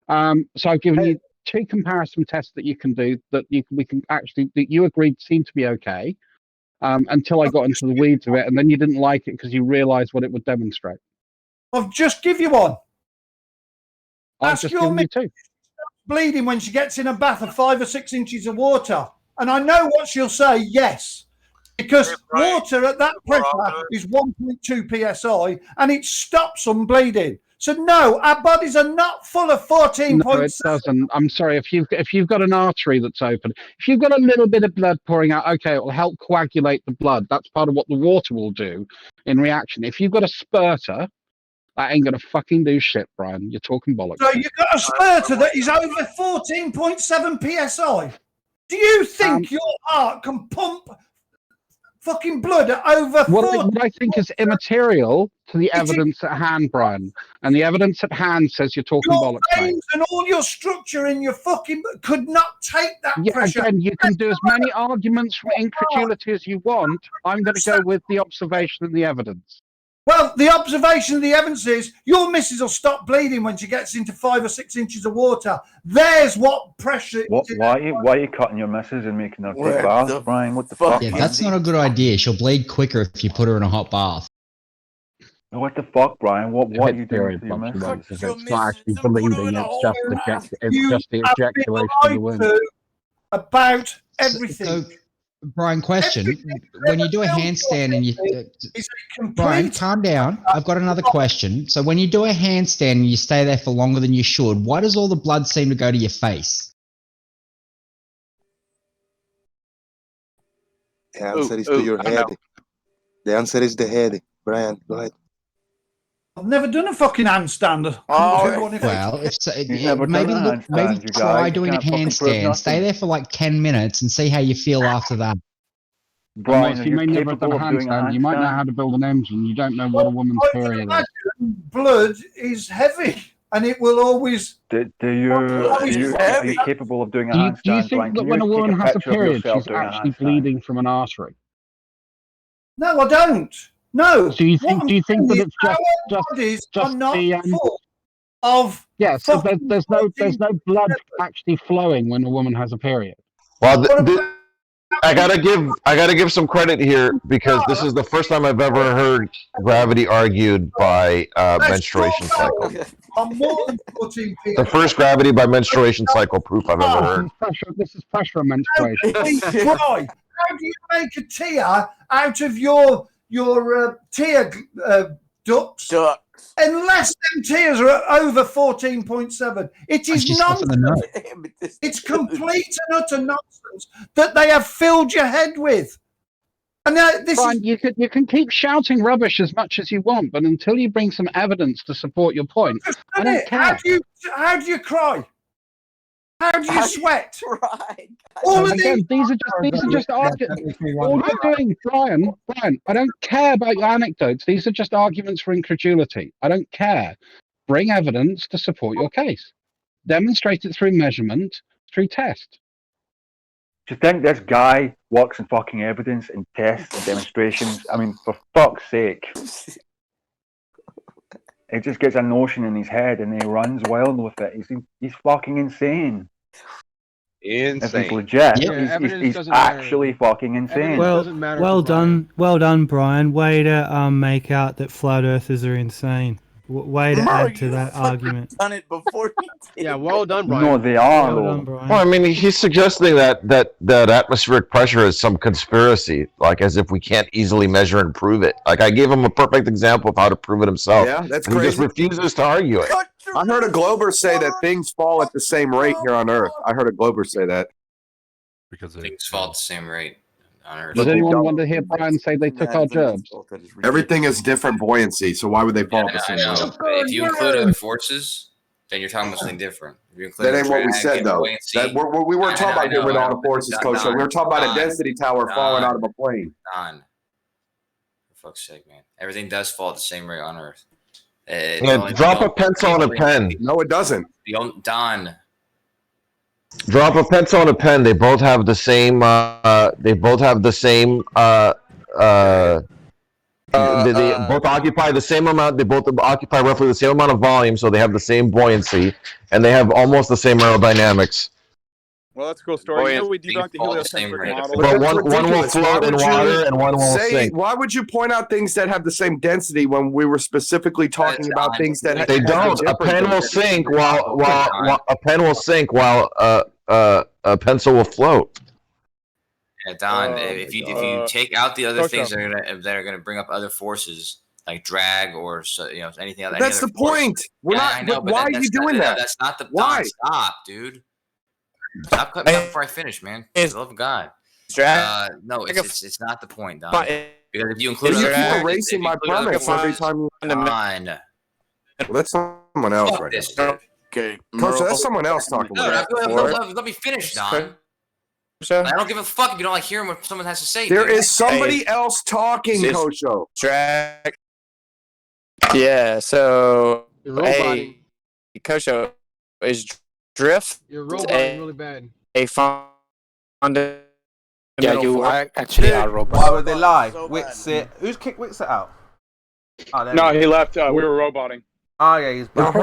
So I've given you 2 comparison tests that you can do that we can actually that you agreed seem to be okay. Until I got into the weeds of it, and then you didn't like it because you realised what it would demonstrate. I've just give you one. I've just given you 2. Bleeding when she gets in a bath of 5 or 6 inches of water, and I know what she'll say. Yes, because water at that pressure is 1.2 psi, and it stops them bleeding. So no, our bodies are not full of 14.7. No, it doesn't. I'm sorry. If you've got an artery that's open, if you've got a little bit of blood pouring out, okay, it will help coagulate the blood. That's part of what the water will do in reaction. If you've got a spurter, that ain't gonna fucking do shit, Brian. You're talking bollocks. So you've got a spurter that is over 14.7 psi. Do you think your heart can pump fucking blood at over 40? What I think is immaterial to the evidence at hand, Brian. And the evidence at hand says you're talking bollocks, mate. Your veins and all your structure in your fucking could not take that pressure. Again, you can do as many arguments from incredulity as you want. I'm going to go with the observation and the evidence. Well, the observation of the evidence is your missus will stop bleeding when she gets into 5 or 6 inches of water. There's what pressure. Why are you cutting your missus and making her take baths, Brian? What the fuck? Yeah, that's not a good idea. She'll bleed quicker if you put her in a hot bath. What the fuck, Brian? What are you doing to your missus? It's not actually bleeding. It's just the ejaculation of the wind. About everything. So, Brian, question: when you do a handstand and you, Brian, calm down. I've got another question. So when you do a handstand and you stay there for longer than you should, why does all the blood seem to go to your face? The answer is to your head. The answer is the head. Brian, go ahead. I've never done a fucking handstand. Well, maybe try doing a handstand. Stay there for like 10 minutes and see how you feel after that. Brian, you may never have done a handstand. You might know how to build an engine. You don't know what a woman's period is. Blood is heavy, and it will always. Are you capable of doing a handstand? Do you think that when a woman has a period, she's actually bleeding from an artery? No, I don't. No. Do you think that it's just the full of? Yes. So there's no blood actually flowing when a woman has a period. Well, I gotta give some credit here because this is the first time I've ever heard gravity argued by menstruation cycle. The first gravity by menstruation cycle proof I've ever heard. This is pressure on menstruation. How do you make a tear out of your tear ducts unless them tears are over 14.7? It is nonsense. It's complete and utter nonsense that they have filled your head with. And Brian, you can keep shouting rubbish as much as you want, but until you bring some evidence to support your point, I don't care. How do you cry? How do you sweat? Right. These are just arguments. All you're doing, Brian, I don't care about your anecdotes. These are just arguments for incredulity. I don't care. Bring evidence to support your case. Demonstrate it through measurement, through test. Do you think this guy works in fucking evidence and tests and demonstrations? I mean, for fuck's sake. He just gets a notion in his head and he runs wild with it. He's fucking insane. If he's legit, he's actually fucking insane. Well done, Brian. Way to make out that flat earthers are insane. Way to add to that argument. Done it before. Yeah, well done, Brian. No, they are. Well done, Brian. Well, I mean, he's suggesting that atmospheric pressure is some conspiracy, like as if we can't easily measure and prove it. Like I gave him a perfect example of how to prove it himself. Yeah, that's and he crazy. just refuses to argue it. I heard a Glober say that things fall at the same rate here on Earth. I heard a Glober say that. Because things fall at the same rate on Earth. Does anyone want to hear Brian say they took our jobs? Everything is different buoyancy, so why would they fall at the same rate? If you include other forces, then you're talking about something different. If you include That ain't what we drag said, and though. buoyancy- We weren't talking about getting rid of all the forces, Coach. We were talking about a density tower falling out of a plane. Don, for fuck's sake, man. Everything does fall at the same rate on Earth. Drop a pencil and a pen. No, it doesn't. Don. Drop a pencil and a pen. They both have the same. They both have the same. They both occupy the same amount. They both occupy roughly the same amount of volume, so they have the same buoyancy, and they have almost the same aerodynamics. Well, that's a cool story. You know, we debunked the heliocentric model. But one will float in water and one will sink. Why would you point out things that have the same density when we were specifically talking about things that They don't. A pen will sink while a pen will sink while a pencil will float. Yeah, Don. If you take out the other things that are gonna bring up other forces like drag or anything else. That's the point. We're not. I know, but why are you doing that? That's not the. Why? Don, stop, dude. Stop cutting me off before I finish, man. For the love of God. No, it's not the point, Don. Because if you include you other keep erasing my premise every time you. Don. Well, that's someone else right now. Okay, Coach, that's someone else talking about it. Let me finish, Don. I don't give a fuck if you don't like hearing what someone has to say. There dude. is somebody else talking, Coach. Track. Yeah, so roboting. Coach is drift. You're roboting really bad. A fundamental. Yeah, you actually are robot. Why would they lie? Witsit. Who's kicked Witsit out? Oh, No, he left. We were roboting. Oh yeah, he's back. He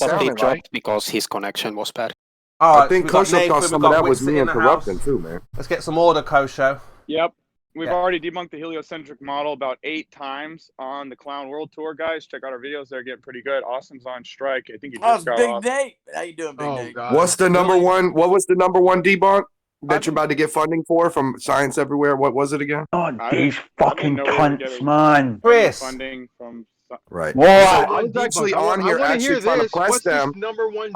probably dropped because his connection was bad. All right, I think we got Kosho thought Nathan, some we of got that was Witsit me in the interrupting house. too, man. Let's get some order, Kosho. Yep. We've already debunked the heliocentric model about 8 times on the Clown World Tour, guys. Check out our videos; they're getting pretty good. Austin's on strike. I think he just got Big off. Nate. How you doing, Big Nate? What's the number one? What was the number one debunk that you're about to get funding for from Science Everywhere? What was it again? Oh, these fucking cunts, man. Chris. Funding from. Right. What? I was actually on here actually trying to press them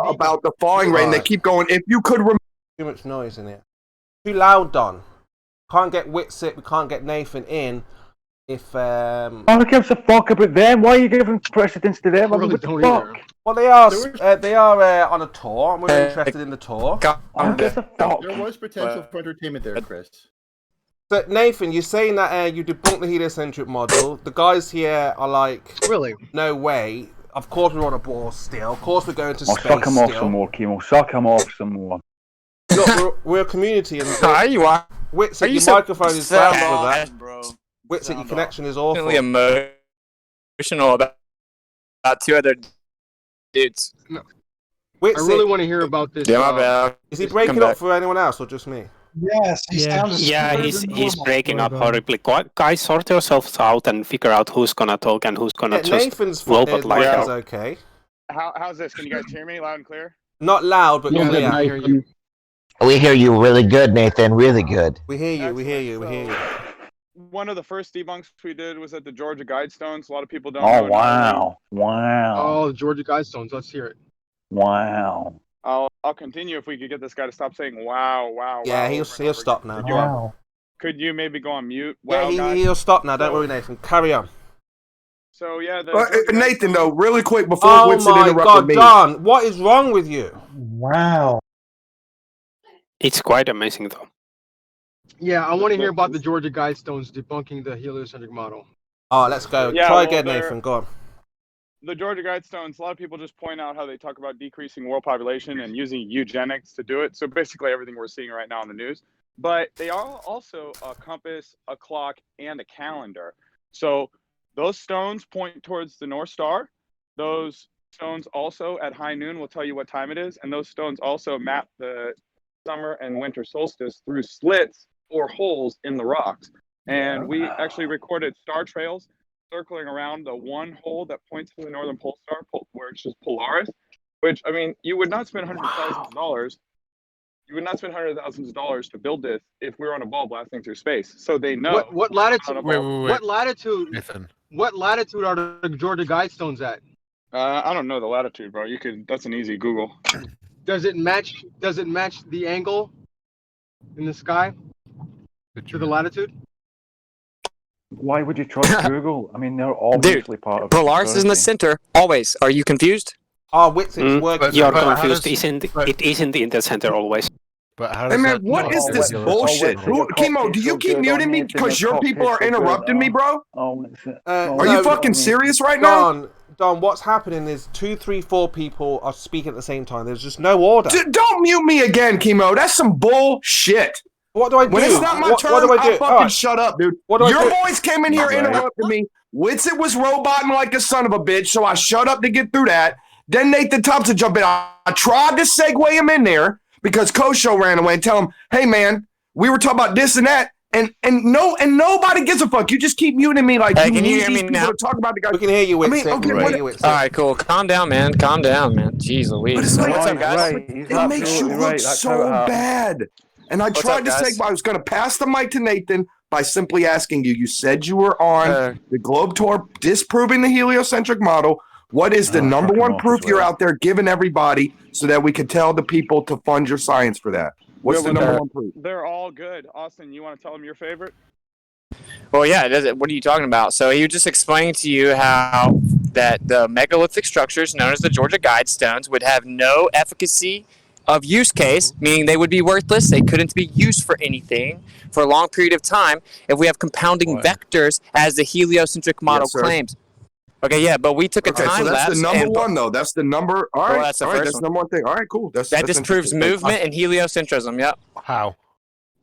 about the falling rate, and they keep going. If you could remember. Too much noise in here. Too loud, Don. Can't get Witsit. We can't get Nathan in. If Who gives a fuck about them? Why are you giving precedence to them? I mean, what the fuck? Well, they are on a tour, and we're interested in the tour. Who gives a fuck? There was potential for entertainment there, Chris. So Nathan, you're saying that you debunked the heliocentric model. The guys here are like, really? No way. Of course we're on a ball still. Of course we're going to space Suck him off still. some more, Kimo. Suck him off some more. Look, we're a community, and Witsit, your microphone is down for that. bro. Witsit, your connection is awful. Really emotional about 2 other dudes. No. Witsit, I really want to hear about this. Yeah, my bad. Is he breaking up for anyone else or just me? Yes, he's breaking up horribly. Guys, sort yourselves out and figure out who's gonna talk and who's gonna just Nathan's robot like mic out. is okay. How's this? Can you guys hear me loud and clear? Not loud, but Yeah, clear. Nathan. We hear you really good, Nathan. Really good. We hear you. We hear you. We hear you. One of the first debunks we did was at the Georgia Guidestones. A lot of people don't Oh, know. wow. Wow. Oh, the Georgia Guidestones. Let's hear it. Wow. I'll continue if we could get this guy to stop saying wow, wow, Yeah, wow. he'll stop now. Could you maybe go on mute? Yeah, Wow, guy? he'll stop now. Don't worry, Nathan. Carry on. So yeah, Nathan, though, really quick before Oh Witsit my interrupted God, me. Don, what is wrong with you? Wow. It's quite amazing, though. Yeah, I want to hear about the Georgia Guidestones debunking the heliocentric model. Oh, let's go. Yeah, Try well, again, they're- Nathan. Go on. the Georgia Guidestones, a lot of people just point out how they talk about decreasing world population and using eugenics to do it. So basically everything we're seeing right now in the news. But they are also a compass, a clock, and a calendar. So those stones point towards the North Star. Those stones also at high noon will tell you what time it is. And those stones also map the summer and winter solstice through slits or holes in the rocks. And we actually recorded star trails circling around the one hole that points to the northern pole star, which is Polaris, which, I mean, you would not spend hundreds of thousands of dollars. You would not spend hundreds of thousands of dollars to build this if we were on a ball blasting through space. So they know what latitude. What latitude? Nathan. What latitude are the Georgia Guidestones at? I don't know the latitude, bro. You could. That's an easy Google. Does it match the angle in the sky to the latitude? Why would you trust Google? I mean, they're obviously part of Polaris is in the center, always. Are you confused? Oh, Witson's working. You're confused. It isn't in the center always. But how Hey man, what is this bullshit? Chemo, do you keep muting me because your people are interrupting me, bro? Are you fucking serious right now? Don, what's happening is 2, 3, 4 people are speaking at the same time. There's just no order. Don't mute me again, Chemo. That's some bullshit. What do I do? When it's not my turn, what do I do? I'll fucking shut up, dude. What do I Your do? boys came in here interrupting me. Witsit was roboting like a son of a bitch, so I shut up to get through that. Then Nathan Thompson jumped in. I tried to segue him in there because Kosho ran away and tell him, hey man, we were talking about this and that. And nobody gives a fuck. You just keep muting me like Hey, can you hear me now? Talk about the guy. We can hear you, Witsit. I mean, okay, All right, cool. Calm down, man. Calm down, man. Jeez Louise. But it's like, What's up, guys? it makes you look so bad. And I tried to say, I was going to pass the mic to Nathan by simply asking you. You said you were on the Globe Tour disproving the heliocentric model. What is the number one proof you're out there giving everybody so that we can tell the people to fund your science for that? What's the number one proof? They're all good. Austin, you want to tell them your favorite? Well, yeah. What are you talking about? So he was just explaining to you how that the megalithic structures known as the Georgia Guidestones would have no efficacy of use case, meaning they would be worthless. They couldn't be used for anything for a long period of time if we have compounding vectors as the heliocentric model claims. Okay, yeah, but we took a time so that's lapse. the number one, though. That's the number. All right, that's the first that's one. the number one thing. All right, cool. That disproves movement and heliocentrism. Yep. How?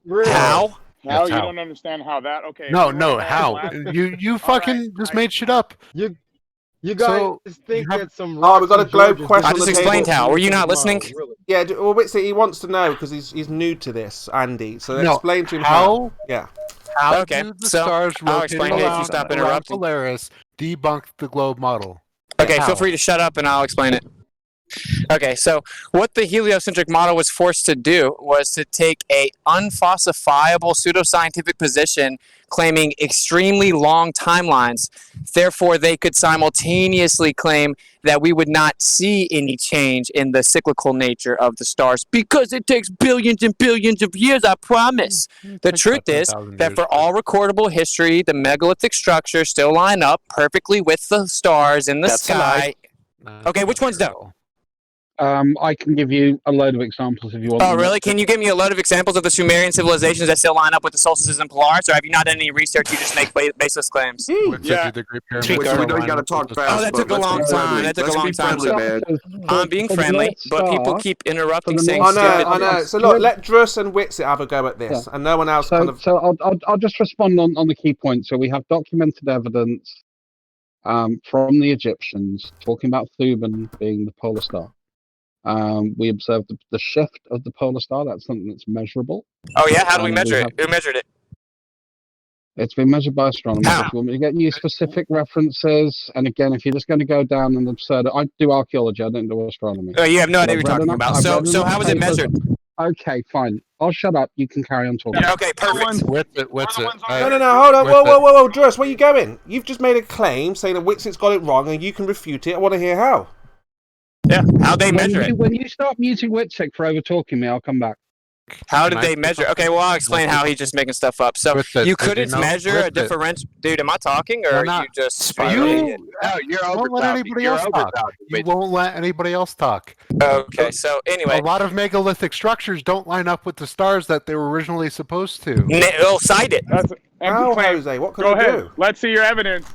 Really? How? How? You don't understand how that? Okay. No. How? You fucking just made shit up. You guys think that some. Oh, we got a globe question. I just explained how. Were you not listening? Yeah, well, Witsit, he wants to know because he's new to this, Andy. So explain to him how. Yeah. How do the stars I'll explain it if you stop interrupting. Polaris debunk the globe model? Okay, feel free to shut up and I'll explain it. Okay, so what the heliocentric model was forced to do was to take a unfalsifiable pseudoscientific position claiming extremely long timelines. Therefore, they could simultaneously claim that we would not see any change in the cyclical nature of the stars because it takes billions and billions of years, I promise. The truth is that for all recordable history, the megalithic structures still line up perfectly with the stars in the sky. Okay, which ones don't? I can give you a load of examples if you want. Oh, really? Can you give me a load of examples of the Sumerian civilizations that still line up with the solstices and Polaris, or have you not done any research? You just make baseless claims. Yeah. We know you got to talk fast. Oh, that took a long time. That took a long time. I'm being friendly, but people keep interrupting, saying stupid. I know. So look, let Druss and Witsit have a go at this, and no one else So I'll just respond on the key points. So we have documented evidence from the Egyptians talking about Thuban being the polar star. We observed the shift of the polar star. That's something that's measurable. Oh yeah, how do we measure it? Who measured it? It's been measured by astronomers. If you want me to get you specific references, and again, if you're just going to go down an absurd, I do archaeology. I don't do astronomy. Oh, you have no idea what you're talking about. So how was it measured? Okay, fine. I'll shut up. You can carry on talking. Yeah, okay, perfect. No, hold on. Whoa, Druss, where are you going? You've just made a claim saying that Witsit's got it wrong, and you can refute it. I want to hear how. Yeah, how they measure it. When you start muting Witzik for over talking me, I'll come back. How did they measure? Okay, well, I'll explain how he's just making stuff up. So you couldn't measure a differential. Dude, am I talking or are you just? You won't let anybody else talk. You won't let anybody else talk. Okay, so anyway, a lot of megalithic structures don't line up with the stars that they were originally supposed to. They'll cite it. How, Jose? What can Go I ahead. do? Let's see your evidence.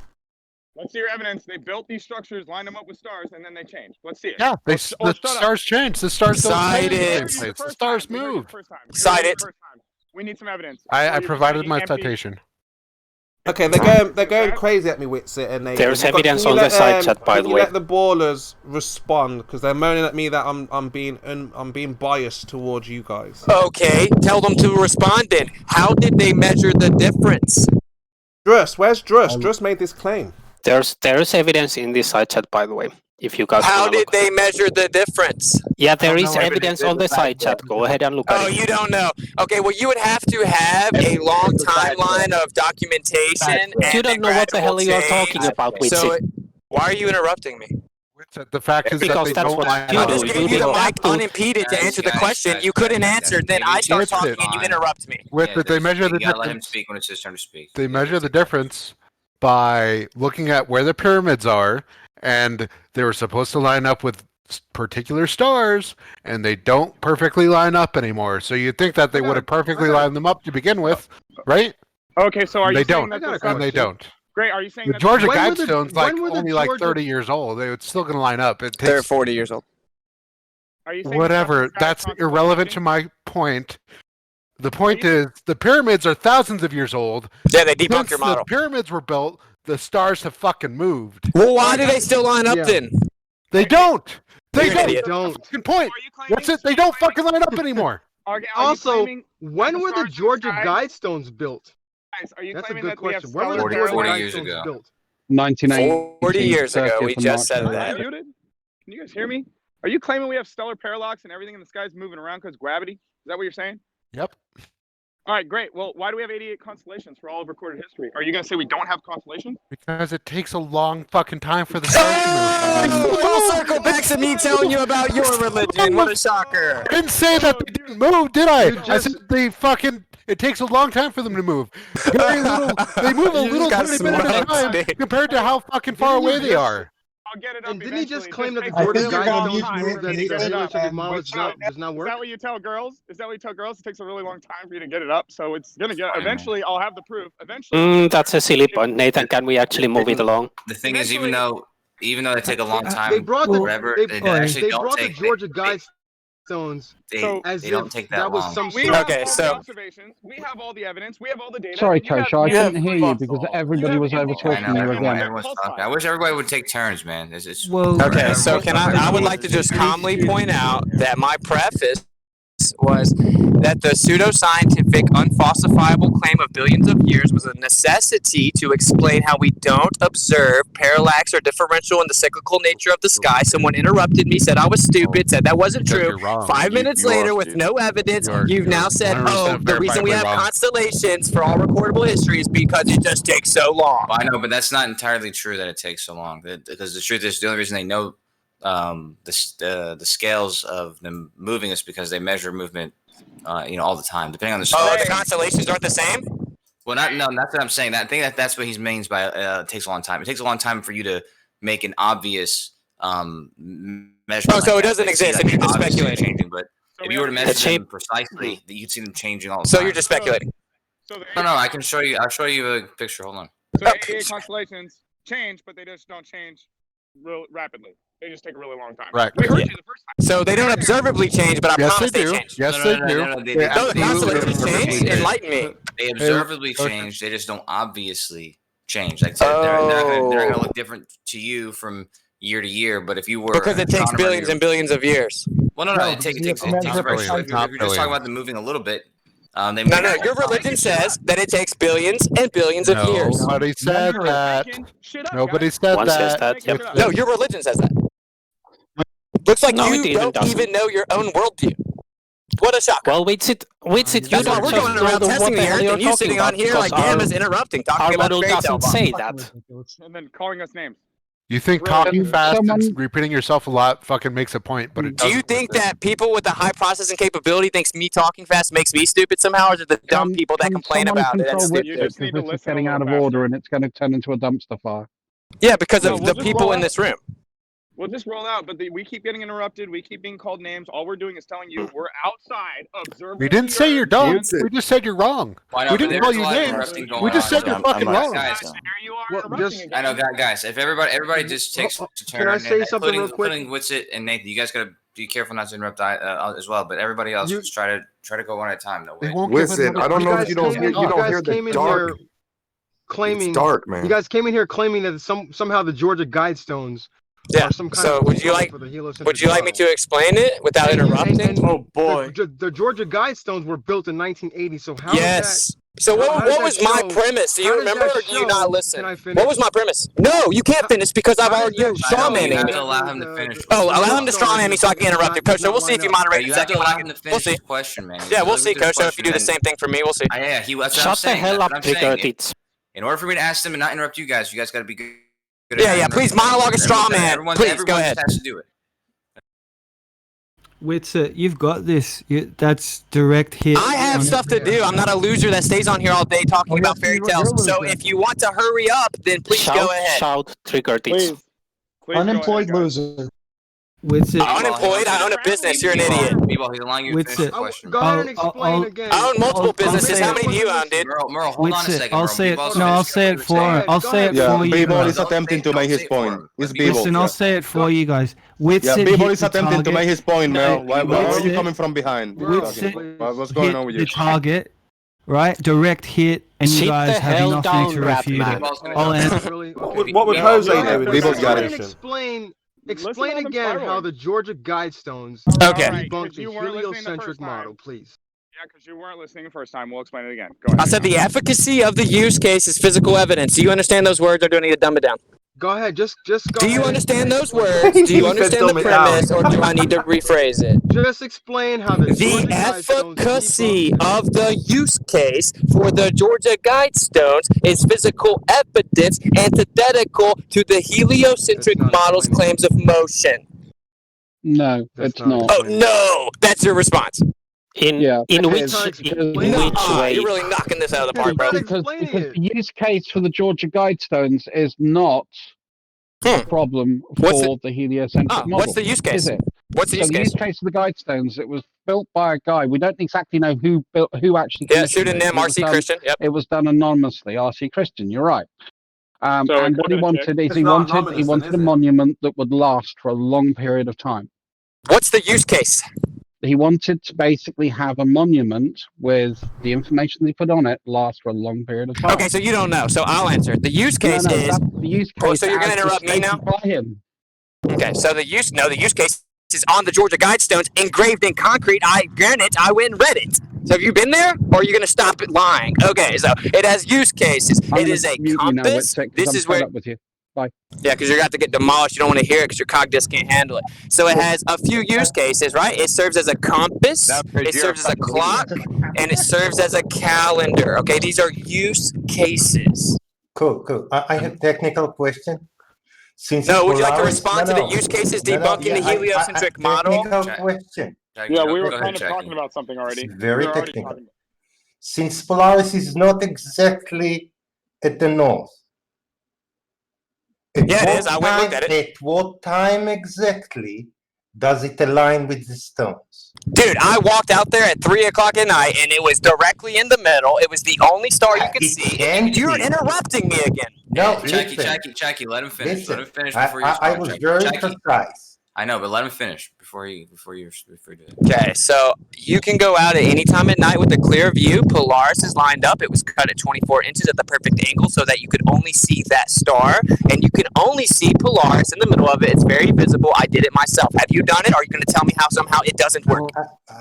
Let's see your evidence. They built these structures, lined them up with stars, and then they changed. Let's see it. Yeah, the stars changed. The stars don't stay in the same place. The stars moved. Cite it. We need some evidence. I provided my citation. Okay, they're going crazy at me, Witsit, and there's evidence on the side chat, by the way. Let the ballers respond because they're moaning at me that I'm being biased towards you guys. Okay, tell them to respond then. How did they measure the difference? Druss, where's Druss? Druss made this claim. There's evidence in this side chat, by the way. If you guys how did they measure the difference? Yeah, there is evidence on the side chat. Go ahead and look at it. Oh, you don't know. Okay, well, you would have to have a long timeline of documentation. You don't know what the hell you are talking about, Witsit. So, why are you interrupting me? The fact is because that they don't line I up. just gave you the mic unimpeded to answer the question. You couldn't answer. Then I start talking and you interrupt me. They measure the difference. Let him speak when it's his turn to speak. They measure the difference by looking at where the pyramids are, and they were supposed to line up with particular stars, and they don't perfectly line up anymore. So you'd think that they would have perfectly lined them up to begin with, right? Okay, so are you saying that they don't. Great. Are you saying the Georgia Guidestones only like 30 years old? They're still going to line up. They're 40 years old. Are you saying whatever? That's irrelevant to my point. The point is, the pyramids are thousands of years old. Yeah, they debunk your model. The pyramids were built, the stars have fucking moved. Well, why do they still line up then? They don't. They don't. Fucking point. That's it. They don't fucking line up anymore. Also, when were the Georgia Guidestones built? Guys, are you That's a claiming good that we have question. When were the 40 Georgia years Guidestones ago. built? 1980. 40 years ago, we just said Am I that. muted? Can you guys hear me? Are you claiming we have stellar parallax and everything in the sky is moving around because gravity? Is that what you're saying? Yep. All right, great. Well, why do we have 88 constellations for all of recorded history? Are you going to say we don't have constellations? Because it takes a long fucking time for the stars to move. Full circle back to me telling you about your religion. What a shocker. I didn't say that they didn't move, did I? I said it takes a long time for them to move. Very little, they move a little tiny bit at a time compared to how fucking far away they are. I'll get it up. And didn't he just claim that the I Georgia think you're Guidestones confused, prove that the heliocentric model does not work? Is that what you tell girls? Is that what you tell girls? It takes a really long time for you to get it up, so it's gonna get. Eventually, I'll have the proof. Eventually. That's a silly point, Nathan. Can we actually move it along? The thing is, even though they take a long time, They brought forever, the, they they, actually they don't brought take the Georgia Guidestones as they don't if take that was long. some We sort have Okay, all so- the observations. We have all the evidence. We have all the data. Sorry, and you have- Coach, I you have couldn't hear you because everybody was over I talking know you everyone, again. everyone's talking. I wish everybody would take turns, man. Okay, so I would like to just calmly point out that my preface was that the pseudoscientific, unfalsifiable claim of billions of years was a necessity to explain how we don't observe parallax or differential in the cyclical nature of the sky. Someone interrupted me, said I was stupid, said that wasn't true. 5 minutes later, with no evidence, you've now said, oh, the reason we have constellations for all recordable history is because it just takes so long. Well, I know, but that's not entirely true that it takes so long. Because the truth is, the only reason they know the scales of them moving is because they measure movement, all the time, depending on the star. Oh, the constellations aren't the same? Well, that's what I'm saying. I think that's what he means by it takes a long time. It takes a long time for you to make an obvious measurement. Oh, so it doesn't exist, and you're just speculating. Changing, but if you were to measure them precisely, you'd see them changing all the time. So you're just speculating. No, I can show you. I'll show you a picture. Hold on. So 88 constellations change, but they just don't change real rapidly. They just take a really long time. Right. We heard you the first time. So they don't observably change, but I promise they change. Yes, they do. No, the constellations change. Enlighten me. They observably change. They just don't obviously change. Like they're not going to look different to you from year to year. But if you were because it takes billions and billions of years. Well, no, it takes very short. If you're just talking about them moving a little bit. No, your religion says that it takes billions and billions of years. Nobody said that. Nobody said that. No, your religion says that. Looks like you don't even know your own worldview. What a shock. Well, Witsit, you don't we're going around testing the earth and you sitting on here like Gamma's interrupting, talking about model fairy doesn't tale say bombs. that. And then calling us names. You think talking fast and repeating yourself a lot fucking makes a point, but it doesn't. Do you think that people with a high processing capability thinks me talking fast makes me stupid somehow, or is it the dumb people that complain about it? You just need to listen. It's getting out of order and it's going to turn into a dumpster fire. Yeah, because of the people in this room. We'll just roll out, but we keep getting interrupted. We keep being called names. All we're doing is telling you we're outside observing. We didn't say you're dumb. We just said you're wrong. Well, We didn't call you names. We just said you're fucking wrong. Guys, I know, guys. If everybody just takes a turn. Can I say something real quick? Including Witsit and Nathan, you guys gotta be careful not to interrupt as well. But everybody else, just try to go one at a time. No way. Listen, I don't know if you don't hear the dark. Claiming it's dark, man. You guys came in here claiming that somehow the Georgia Guidestones. Yeah. So would you like me to explain it without interrupting? Oh boy. The Georgia Guidestones were built in 1980. So how? Yes. So what was my premise? Do you remember or do you not listen? What was my premise? No, you can't finish because I've already straw manning. You have to allow him to finish. Oh, allow him to straw man me so I can interrupt him, Coach. So we'll see if you moderate in a second. You have to allow him to finish his question, man. Yeah, we'll see, Coach. If you do the same thing for me, we'll see. Yeah, Shut the hell up, Trigger-Tits. In order for me to ask them and not interrupt you guys got to be good. Yeah. Please monologue a straw man. Please go ahead. Has to do it. Witsit, you've got this. That's direct hit. I have stuff to do. I'm not a loser that stays on here all day talking about fairy tales. So if you want to hurry up, then please go ahead. Shout, Trigger-Tits. Unemployed loser. Witsit. Unemployed? I own a business. You're an idiot. People, he's allowing you to finish the question. Go ahead and explain again. I own multiple businesses. How many do you own, dude? Merle, hold on a second. I'll say it. No, I'll say it for him. I'll say it for you. B-Ball is attempting to make his point. It's B-Ball. Listen, I'll say it for you guys. Witsit B-Ball is attempting to make his point, Merle. Why are you coming from behind? What's going on with you? The target, right? Direct hit, and you guys have nothing to refute it. I'll answer. What would Jose do with B-Ball's got it. Explain again how the Georgia Guidestones debunked the heliocentric model, please. Yeah, because you weren't listening the first time. We'll explain it again. Go ahead. I said the efficacy of the use case is physical evidence. Do you understand those words, or do I need to dumb it down? Go ahead. Just go. Do you understand those words? Do you understand the premise, or do I need to rephrase it? Just explain how the efficacy of the use case for the Georgia Guidestones is physical evidence antithetical to the heliocentric model's claims of motion. No, it's not. Oh no, that's your response. In which way? You're really knocking this out of the park, bro. Because the use case for the Georgia Guidestones is not a problem for the heliocentric model. What's the use case? Is it? What's the use The case? use case of the Guidestones, it was built by a guy. We don't exactly know who actually. Yeah, pseudonym RC Christian. Yep. It was done anonymously. RC Christian. You're right. And what he wanted is he wanted a monument that would last for a long period of time. What's the use case? He wanted to basically have a monument with the information he put on it last for a long period of time. Okay, so you don't know. So I'll answer. The use case is. The use case so you're going to interrupt me now? by him. Okay, so the use case is on the Georgia Guidestones, engraved in concrete. Granted, I went and read it. So have you been there, or are you going to stop it lying? Okay, so it has use cases. It is a compass. This is where. With you. Bye. Yeah, because you're going to have to get demolished. You don't want to hear it because your cog disc can't handle it. So it has a few use cases, right? It serves as a compass, it serves as a clock, and it serves as a calendar. Okay, these are use cases. Cool. I have a technical question. Would you like to respond to the use cases debunking the heliocentric model? Question. Yeah, we were kind of talking about something already. It's very technical. Since Polaris is not exactly at the north. Yeah, it is. I went and looked at it. At what time exactly does it align with the stones? Dude, I walked out there at 3 o'clock at night, and it was directly in the middle. It was the only star you could see. You're interrupting me again. No, Jackie, let him finish. Listen, let him finish before you respond. I was very precise. I know, but let him finish before you do it. Okay, so you can go out at any time at night with a clear view. Polaris is lined up. It was cut at 24 inches at the perfect angle so that you could only see that star, and you can only see Polaris in the middle of it. It's very visible. I did it myself. Have you done it, or are you going to tell me how somehow it doesn't work?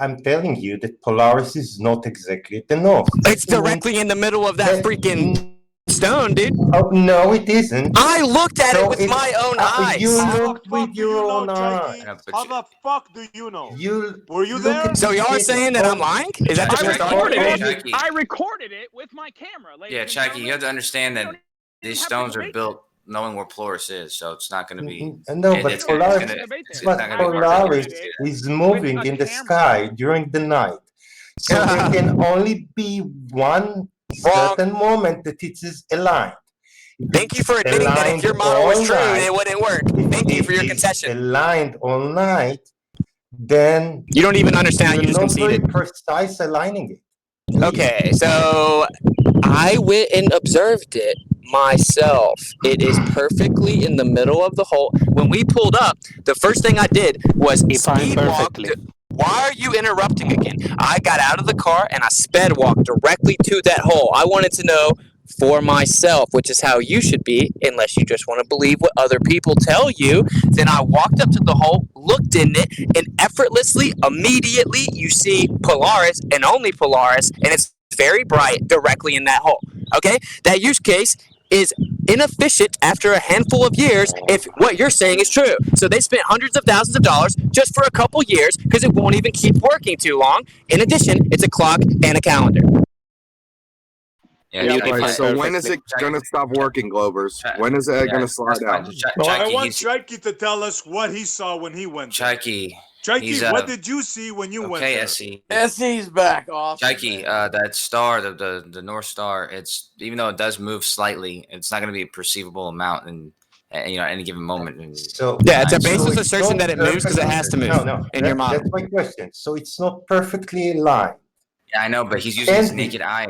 I'm telling you that Polaris is not exactly at the north. It's directly in the middle of that freaking stone, dude. Oh, no, it isn't. I looked at it with my own eyes. You looked with your own eyes. How the fuck do you know? Were you there? So y'all are saying that I'm lying? Is that I recorded it with my camera. Yeah, Jackie, you have to understand that these stones are built knowing where Polaris is, so it's not going to be. No, but Polaris is moving in the sky during the night, so there can only be one certain moment that it is aligned. Thank you for admitting that if your model was true, it wouldn't work. Thank you for your concession. Aligned all night, then you don't even understand how you just conceded. Not very precise aligning it. Okay, so I went and observed it myself. It is perfectly in the middle of the hole. When we pulled up, the first thing I did was speed walk. Why are you interrupting again? I got out of the car and I sped walked directly to that hole. I wanted to know for myself, which is how you should be, unless you just want to believe what other people tell you. Then I walked up to the hole, looked in it, and effortlessly, immediately, you see Polaris and only Polaris, and it's very bright directly in that hole. Okay? That use case is inefficient after a handful of years if what you're saying is true. So they spent hundreds of thousands of dollars just for a couple years because it won't even keep working too long. In addition, it's a clock and a calendar. Yeah, right. So when is it going to stop working, Glovers? When is it going to slide out? Well, I want Chikey to tell us what he saw when he went there. Chikey, what did you see when you went there? SE. SE's back off. Chikey, that star, the North Star, it's even though it does move slightly, it's not going to be a perceivable amount in any given moment. And, So yeah, it's a baseless assertion that it moves because it has to move in your model. That's my question. So it's not perfectly aligned. Yeah, I know, but he's using his naked eye.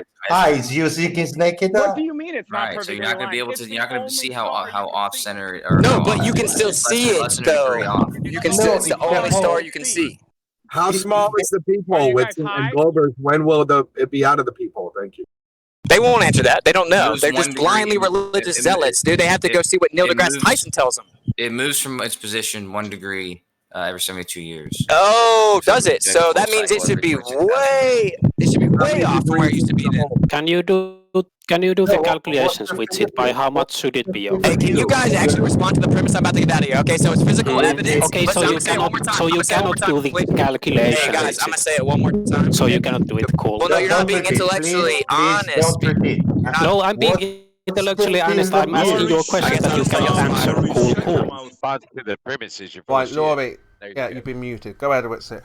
He's using his naked eye. What do you mean it's not right? So you're not going to be able to. You're not going to see how off center. No, but you can still see it though. You can still. It's the only star you can see. How small is the peephole, Whitson and Glovers? When will it be out of the peephole? Thank you. They won't answer that. They don't know. They're just blindly religious zealots, dude. They have to go see what Neil deGrasse Tyson tells them. It moves from its position 1 degree every 72 years. Oh, does it? So that means it should be way off from where it used to be then. Can you do the calculations with it? By how much should it be? Hey, can you guys actually respond to the premise? I'm about to get out of here. Okay, so it's physical evidence. Okay, so you cannot do the calculations. Hey guys, I'm gonna say it one more time. So you cannot do it cool. Well, no, you're not being intellectually honest. No, I'm being intellectually honest. I'm asking you a question that you cannot answer. Cool. The premises you're right, Laurie. Yeah, you've been muted. Go ahead, Whitsit.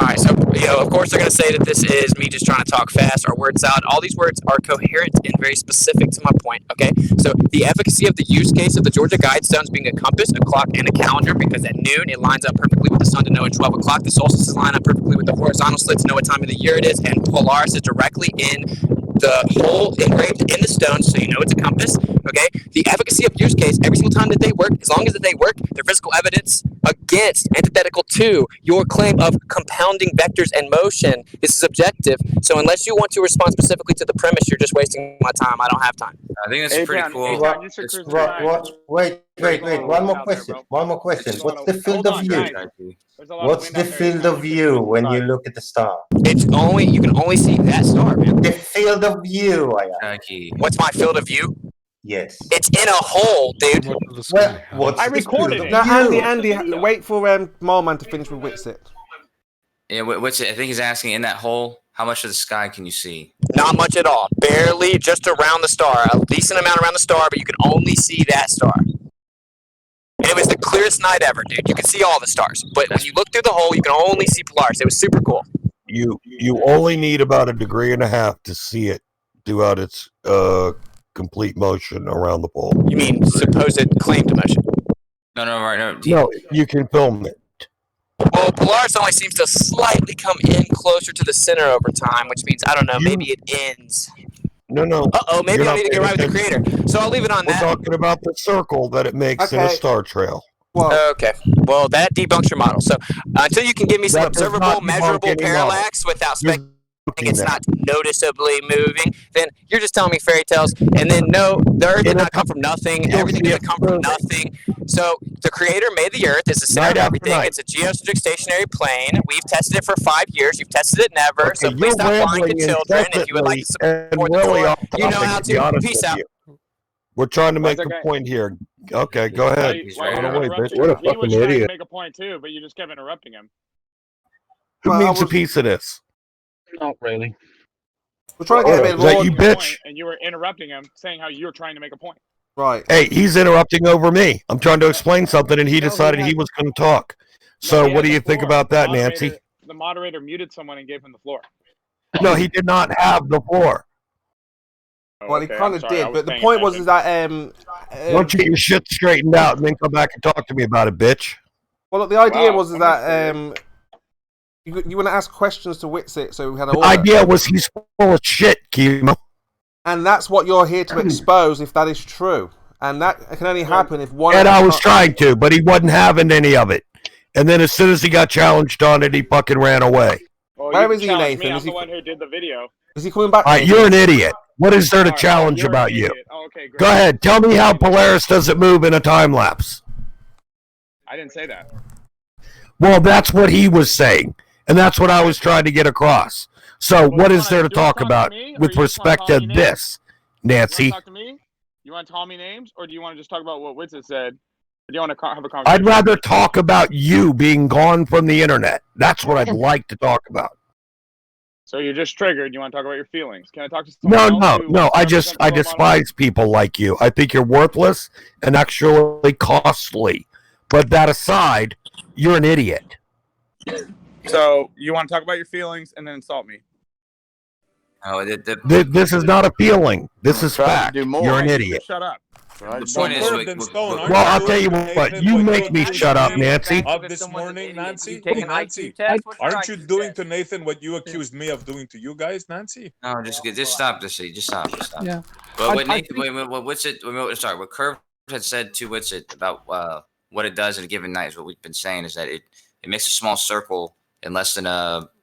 Alright, so, of course they're going to say that this is me just trying to talk fast, our words out. All these words are coherent and very specific to my point, okay? So, the efficacy of the use case of the Georgia Guidestones being a compass, a clock, and a calendar, because at noon it lines up perfectly with the sun to know at 12 o'clock. The solstices line up perfectly with the horizontal slit to know what time of the year it is, and Polaris is directly in the hole engraved in the stone, so you know it's a compass, okay? The efficacy of use case, every single time that they work, as long as they work, they're physical evidence against, antithetical to, your claim of compounding vectors and motion. This is objective, so unless you want to respond specifically to the premise, you're just wasting my time. I don't have time. I think that's pretty cool. Wait. One more question. What's the field of view? What's the field of view when you look at the star? You can only see that star, man. The field of view, What's my field of view? Yes. It's in a hole, dude. I recorded it. No, Andy, wait for Marman to finish with Whitsit. Yeah, Whitsit, I think he's asking, in that hole, how much of the sky can you see? Not much at all. Barely, just around the star. A decent amount around the star, but you can only see that star. It was the clearest night ever, dude. You can see all the stars. But when you look through the hole, you can only see Polaris. It was super cool. You only need about 1.5 degrees to see it throughout its complete motion around the pole. You mean supposed claim to motion? No, you can film it. Well, Polaris only seems to slightly come in closer to the center over time, which means, I don't know, maybe it ends. No. Uh-oh, maybe I need to get right with the creator. So I'll leave it on that. We're talking about the circle that it makes in a star trail. Okay. Well, that debunks your model. So until you can give me some observable, measurable parallax without speculating it's not noticeably moving, then you're just telling me fairy tales. And then no, the Earth did not come from nothing. Everything didn't come from nothing. So the Creator made the Earth. It's the center of everything. It's a geocentric stationary plane. We've tested it for 5 years. You've tested it never. So please stop lying to children. If you would like to support the Lord, you know how to. Peace out. We're trying to make a point here. Okay, go ahead. Run away, bitch. What a fucking trying idiot. to make a point too, but you just kept interrupting him. Who needs a piece of this? Not really. We're trying to get a bit more. You bitch. And you were interrupting him, saying how you're trying to make a point. Right. Hey, he's interrupting over me. I'm trying to explain something, and he decided he was going to talk. So, what do you think about that, Nancy? The moderator muted someone and gave him the floor. No, he did not have the floor. Well, he okay, kind I'm of sorry, I did, was but the paying point was attention. is that Why don't you get your shit straightened out and then come back and talk to me about it, bitch? well, look, the idea Wow, was is I'm that you want to ask questions to Witsit, so we had an The order. idea was he's full of shit, Kimo. And that's what you're here to expose, if that is true. And that can only happen if one. And I was trying to, but he wasn't having any of it. And then as soon as he got challenged on it, he fucking ran away. Well, Where you is he, challenged Nathan? Me. Is I'm the one who did the video. Is he coming back? All right, you're an idiot. What is there to challenge you're about an you? idiot. Oh, okay, great. Go ahead. Tell me how Polaris doesn't move in a time lapse. I didn't say that. Well, that's what he was saying. And that's what I was trying to get across. So what is there to talk about with respect to this, Nancy? You want to talk to me? You want to call me names, or do you want to just talk about what Witsit said? Or do you want to have a conversation? I'd rather talk about you being gone from the internet. That's what I'd like to talk about. So you're just triggered. You want to talk about your feelings? Can I talk to someone else? No. I despise people like you. I think you're worthless and actually costly. But that aside, you're an idiot. So you want to talk about your feelings and then insult me? Oh, This is not a feeling. This is fact. Do more. You're an idiot. Shut up. The point is, Well, I'll tell you what. You make me shut up, Nancy. Up this morning, Nancy? take an Nancy, IQ test? What's your aren't you IQ doing test? to Nathan what you accused me of doing to you guys, Nancy? No, just stop this. Just stop. Yeah. But what Nathan, what Witsit, sorry, what Curve had said to Witsit about what it does in a given night is what we've been saying is that it makes a small circle in less than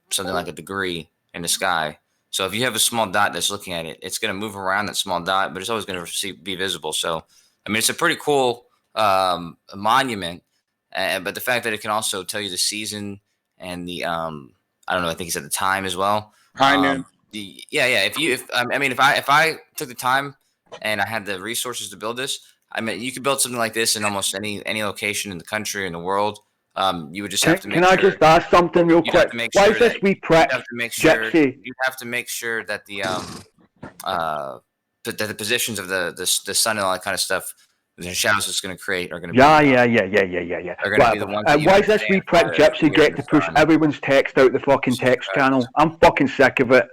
something like a degree in the sky. So if you have a small dot that's looking at it, it's going to move around that small dot, but it's always going to be visible. So, I mean, it's a pretty cool monument. But the fact that it can also tell you the season and the I don't know, I think he said the time as well. High noon. If I took the time and I had the resources to build this, I mean, you could build something like this in almost any location in the country or in the world. You would just have to make Can I just ask something real quick? Why is this wee prick gypsy? You have to make sure that the positions of the sun and all that kind of stuff, the shadows it's going to create are going to be. Yeah. Are going to be the ones. Why does this wee prick gypsy get to push everyone's text out the fucking text channel? I'm fucking sick of it.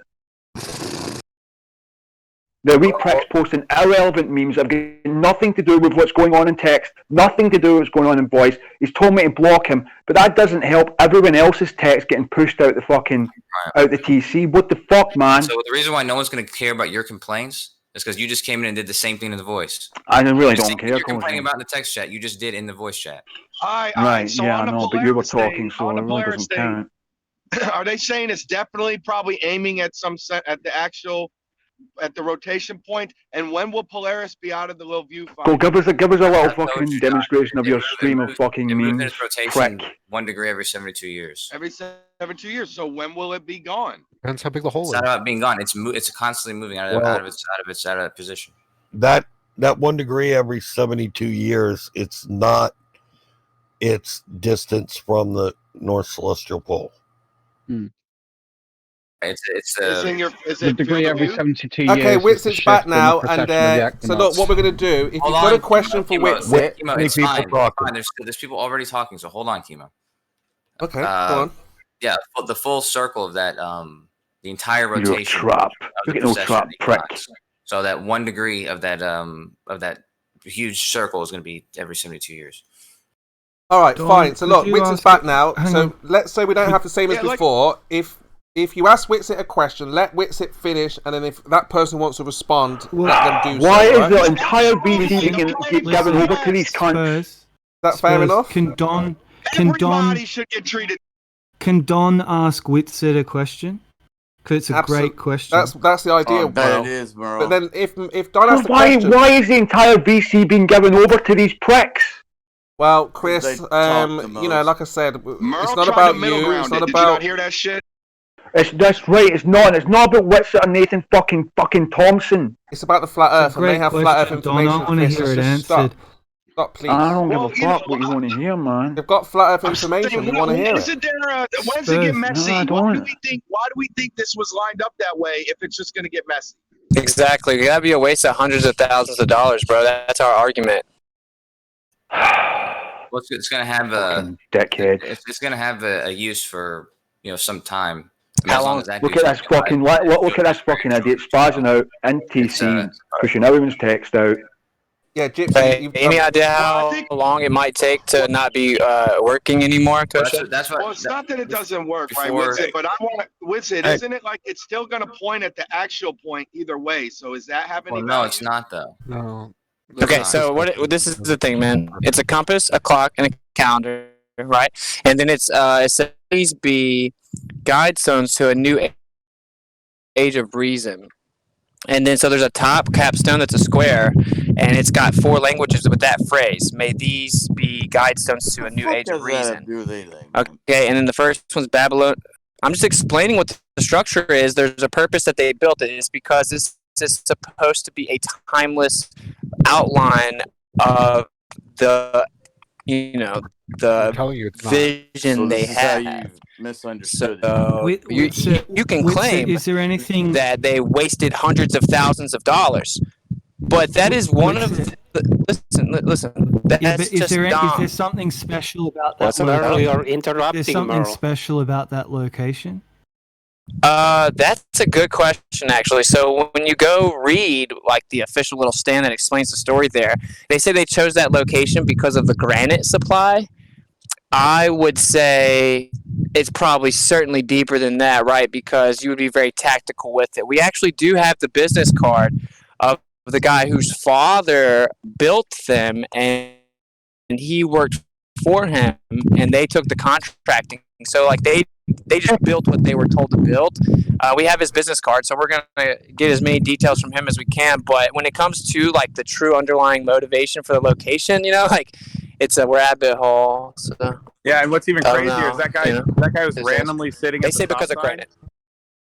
The wee prick's posting irrelevant memes that have got nothing to do with what's going on in text, nothing to do with what's going on in voice. He's told me to block him, but that doesn't help everyone else's text getting pushed out the fucking out the TC. What the fuck, man? So the reason why no one's going to care about your complaints is because you just came in and did the same thing in the voice. I really don't care. You're complaining about in the text chat. You just did in the voice chat. Right, so yeah, I know, but you were talking, so it really doesn't count. Are they saying it's definitely probably aiming at at the rotation point? And when will Polaris be out of the little viewfinder? Go give us a little fucking demonstration of your stream of fucking memes, Its rotation prick. 1 degree every 72 years. Every 72 years. So when will it be gone? Depends how big the hole It's is. not about being gone. It's constantly moving out of its position. That 1 degree every 72 years, it's not its distance from the North Celestial Pole. It's the degree every 72 years. Okay, is the Witsit's shift back in the now, precession and of the so look, what we're going to do, if you've got a question for Witsit... It's fine. There's people already talking, so hold on, Kimo. Okay, go on. Yeah, the full circle of that, the entire You're a rotation. trap. of You're the getting no precession trap, of the prick. equinox. So that 1 degree of that huge circle is going to be every 72 years. All right, Don, fine. So look, could you Witsit's ask- back now. hang So on. let's say we don't have the same as before. If you ask Witsit a question, let Witsit finish, and then if that person wants to respond, let them do Why so. is the entire BC keep giving over to these cunts? Is that fair enough? Can Don should get treated. Can Don ask Witsit a question? Because it's a great question. That's the idea, I bet bro. it is, bro. But then if Don asks the Why question, is the entire BC being given over to these pricks? well, Chris, They talk the you know, most. like I said, it's Merle not tried about to middle you. ground It's not it. Did you about. not hear that shit? That's right. It's not. It's not about Witsit and Nathan fucking Thompson. It's about the flat Earth, and they great have flat Earth question, Don. information. I want to Chris. hear it Just answered. Stop, please. I don't give a fuck what you want to hear, man. They've got flat Earth information. You want to hear it? When does it get messy? No, I Why don't. do we think this was lined up that way if it's just going to get messy? Exactly. That'd be a waste of hundreds of thousands of dollars, bro. That's our argument. Well, it's going to have Fucking dickhead. It's going to have a use for some time. How long is that? Look at this fucking look at this fucking idiot spazzing out in TC, pushing everyone's text out. Yeah, Gypsy. Any idea how long it might take to not be working anymore, Coach? That's what. Well, it's not that it doesn't work, right, before- Witsit? But I want to, Witsit, Hey. isn't it like it's still going to point at the actual point either way? So is that having Well, any no, value? it's not though. No. Okay, so this is the thing, man. It's a compass, a clock, and a calendar, right? And then it says be guidestones to a new age of reason. And then so there's a top capstone that's a square, and it's got 4 languages with that phrase. May these be guidestones to a new age of reason. Okay, and then the first one's Babylon. I'm just explaining what the structure is. There's a purpose that they built it. It's because this is supposed to be a timeless outline of the, the vision they have. Misunderstood. So you can claim is there anything that they wasted hundreds of thousands of dollars, but that is one of the, listen. That's Yeah, but just is dumb. there something special about that? What's Merle? You're There's interrupting, something Merle. special about that location. That's a good question, actually. So when you go read like the official little stand that explains the story there, they say they chose that location because of the granite supply. I would say it's probably certainly deeper than that, right? Because you would be very tactical with it. We actually do have the business card of the guy whose father built them, and he worked for him, and they took the contracting. So like they just built what they were told to build. We have his business card, so we're gonna get as many details from him as we can. But when it comes to like the true underlying motivation for the location, like it's a rabbit hole. So, Yeah, and what's even I don't crazier know, is that guy. you know? That guy was It's randomly sitting. They at the say stop because of sign. granite.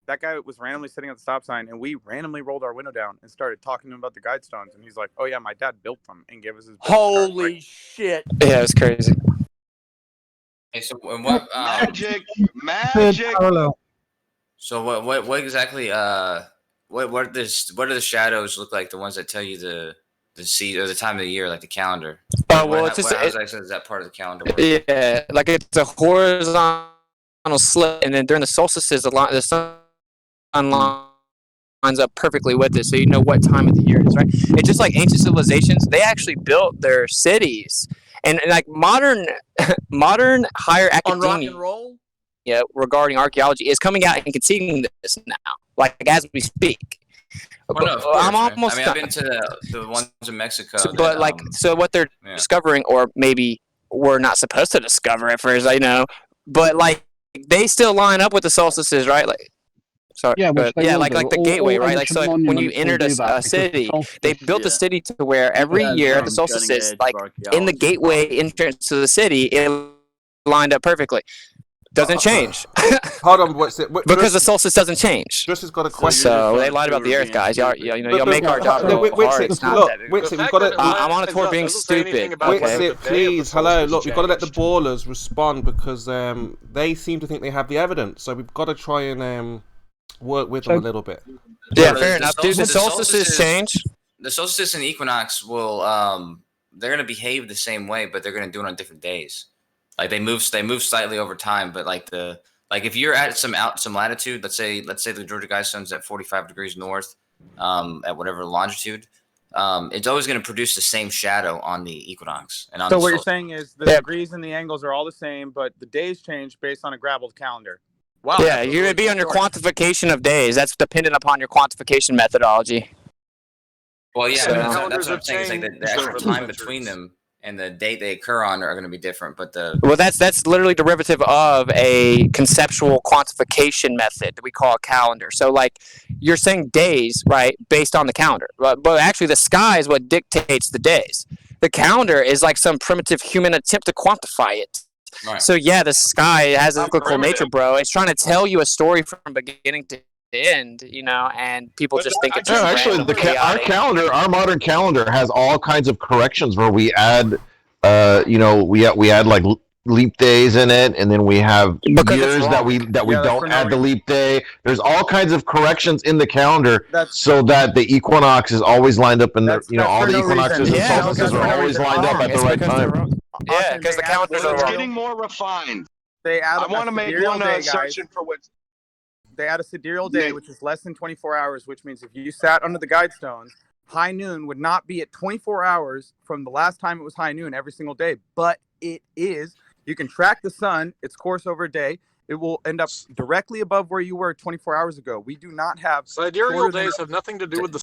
That guy was randomly sitting at the stop sign, and we randomly rolled our window down and started talking to him about the Guidestones. And he's like, "Oh yeah, my dad built them," and gave us his. Holy shit! Yeah, it's crazy. Hey, so and what? Magic. So what exactly? What are the shadows look like? The ones that tell you the season or the time of the year, like the calendar. Oh well, it's just is that part of the calendar? yeah, like it's a horizontal slit, and then during the solstices, the sun lines up perfectly with it, so you know what time of the year it is, right? It's just like ancient civilizations; they actually built their cities, and like modern higher academia. On rock and roll? Yeah, regarding archaeology is coming out and conceding this now, like as we speak. Oh, no, of course, I'm man. almost. I mean, I've been to the ones in Mexico. So, but so what they're discovering, or maybe we're not supposed to discover at first, but like they still line up with the solstices, right? Like, sorry, Yeah, but, which they will like do. the All gateway, right? Like, ancient so when you monuments will entered do that a because city, the they built the city to where every year at the solstices, like in the gateway entrance to the city, it lined up perfectly. Doesn't change. Hold on, what's it? Because the solstice doesn't change. Just has got a question. So they lied about the Earth, guys. Y'all make our job real hard. It's not that. Wixie, we've got to. I'm on a tour being stupid. Wixie, please, hello. Look, we've got to let the ballers respond because they seem to think they have the evidence. So we've got to try and work with them a little bit. Yeah, fair enough. Do the solstices change? The solstice and equinox will they're going to behave the same way, but they're going to do it on different days. Like they move slightly over time, but like if you're at some latitude, let's say the Georgia Guidestones at 45 degrees north, at whatever longitude, it's always going to produce the same shadow on the equinox. And on So the what you're solstice. saying is the degrees and the angles are all the same, but the days change based on a graveled calendar. Wow. Yeah, you're gonna be on your quantification of days. That's dependent upon your quantification methodology. Well, yeah, So- that's what I'm saying. Is like the actual time between them and the date they occur on are going to be different. But Well, that's literally derivative of a conceptual quantification method that we call a calendar. So, like, you're saying days, right, based on the calendar. But actually, the sky is what dictates the days. The calendar is like some primitive human attempt to quantify it. Right. So, yeah, the sky has a cyclical nature, bro. It's trying to tell you a story from beginning to end, and people just think it's No, actually, our modern calendar has all kinds of corrections where we add, we add like leap days in it, and then we have years that we don't add the leap day. There's all kinds of corrections in the calendar so that the equinox is always lined up in all the equinoxes and solstices are always lined up at the right time. Yeah, because the calendars are It's wrong. getting more refined. They add I want to make one assertion for what. they add a sidereal day, which is less than 24 hours, which means if you sat under the Guidestones, high noon would not be at 24 hours from the last time it was high noon every single day, but it is. You can track the sun, its course over a day. It will end up directly above where you were 24 hours ago. We do not have sidereal days have nothing to do with the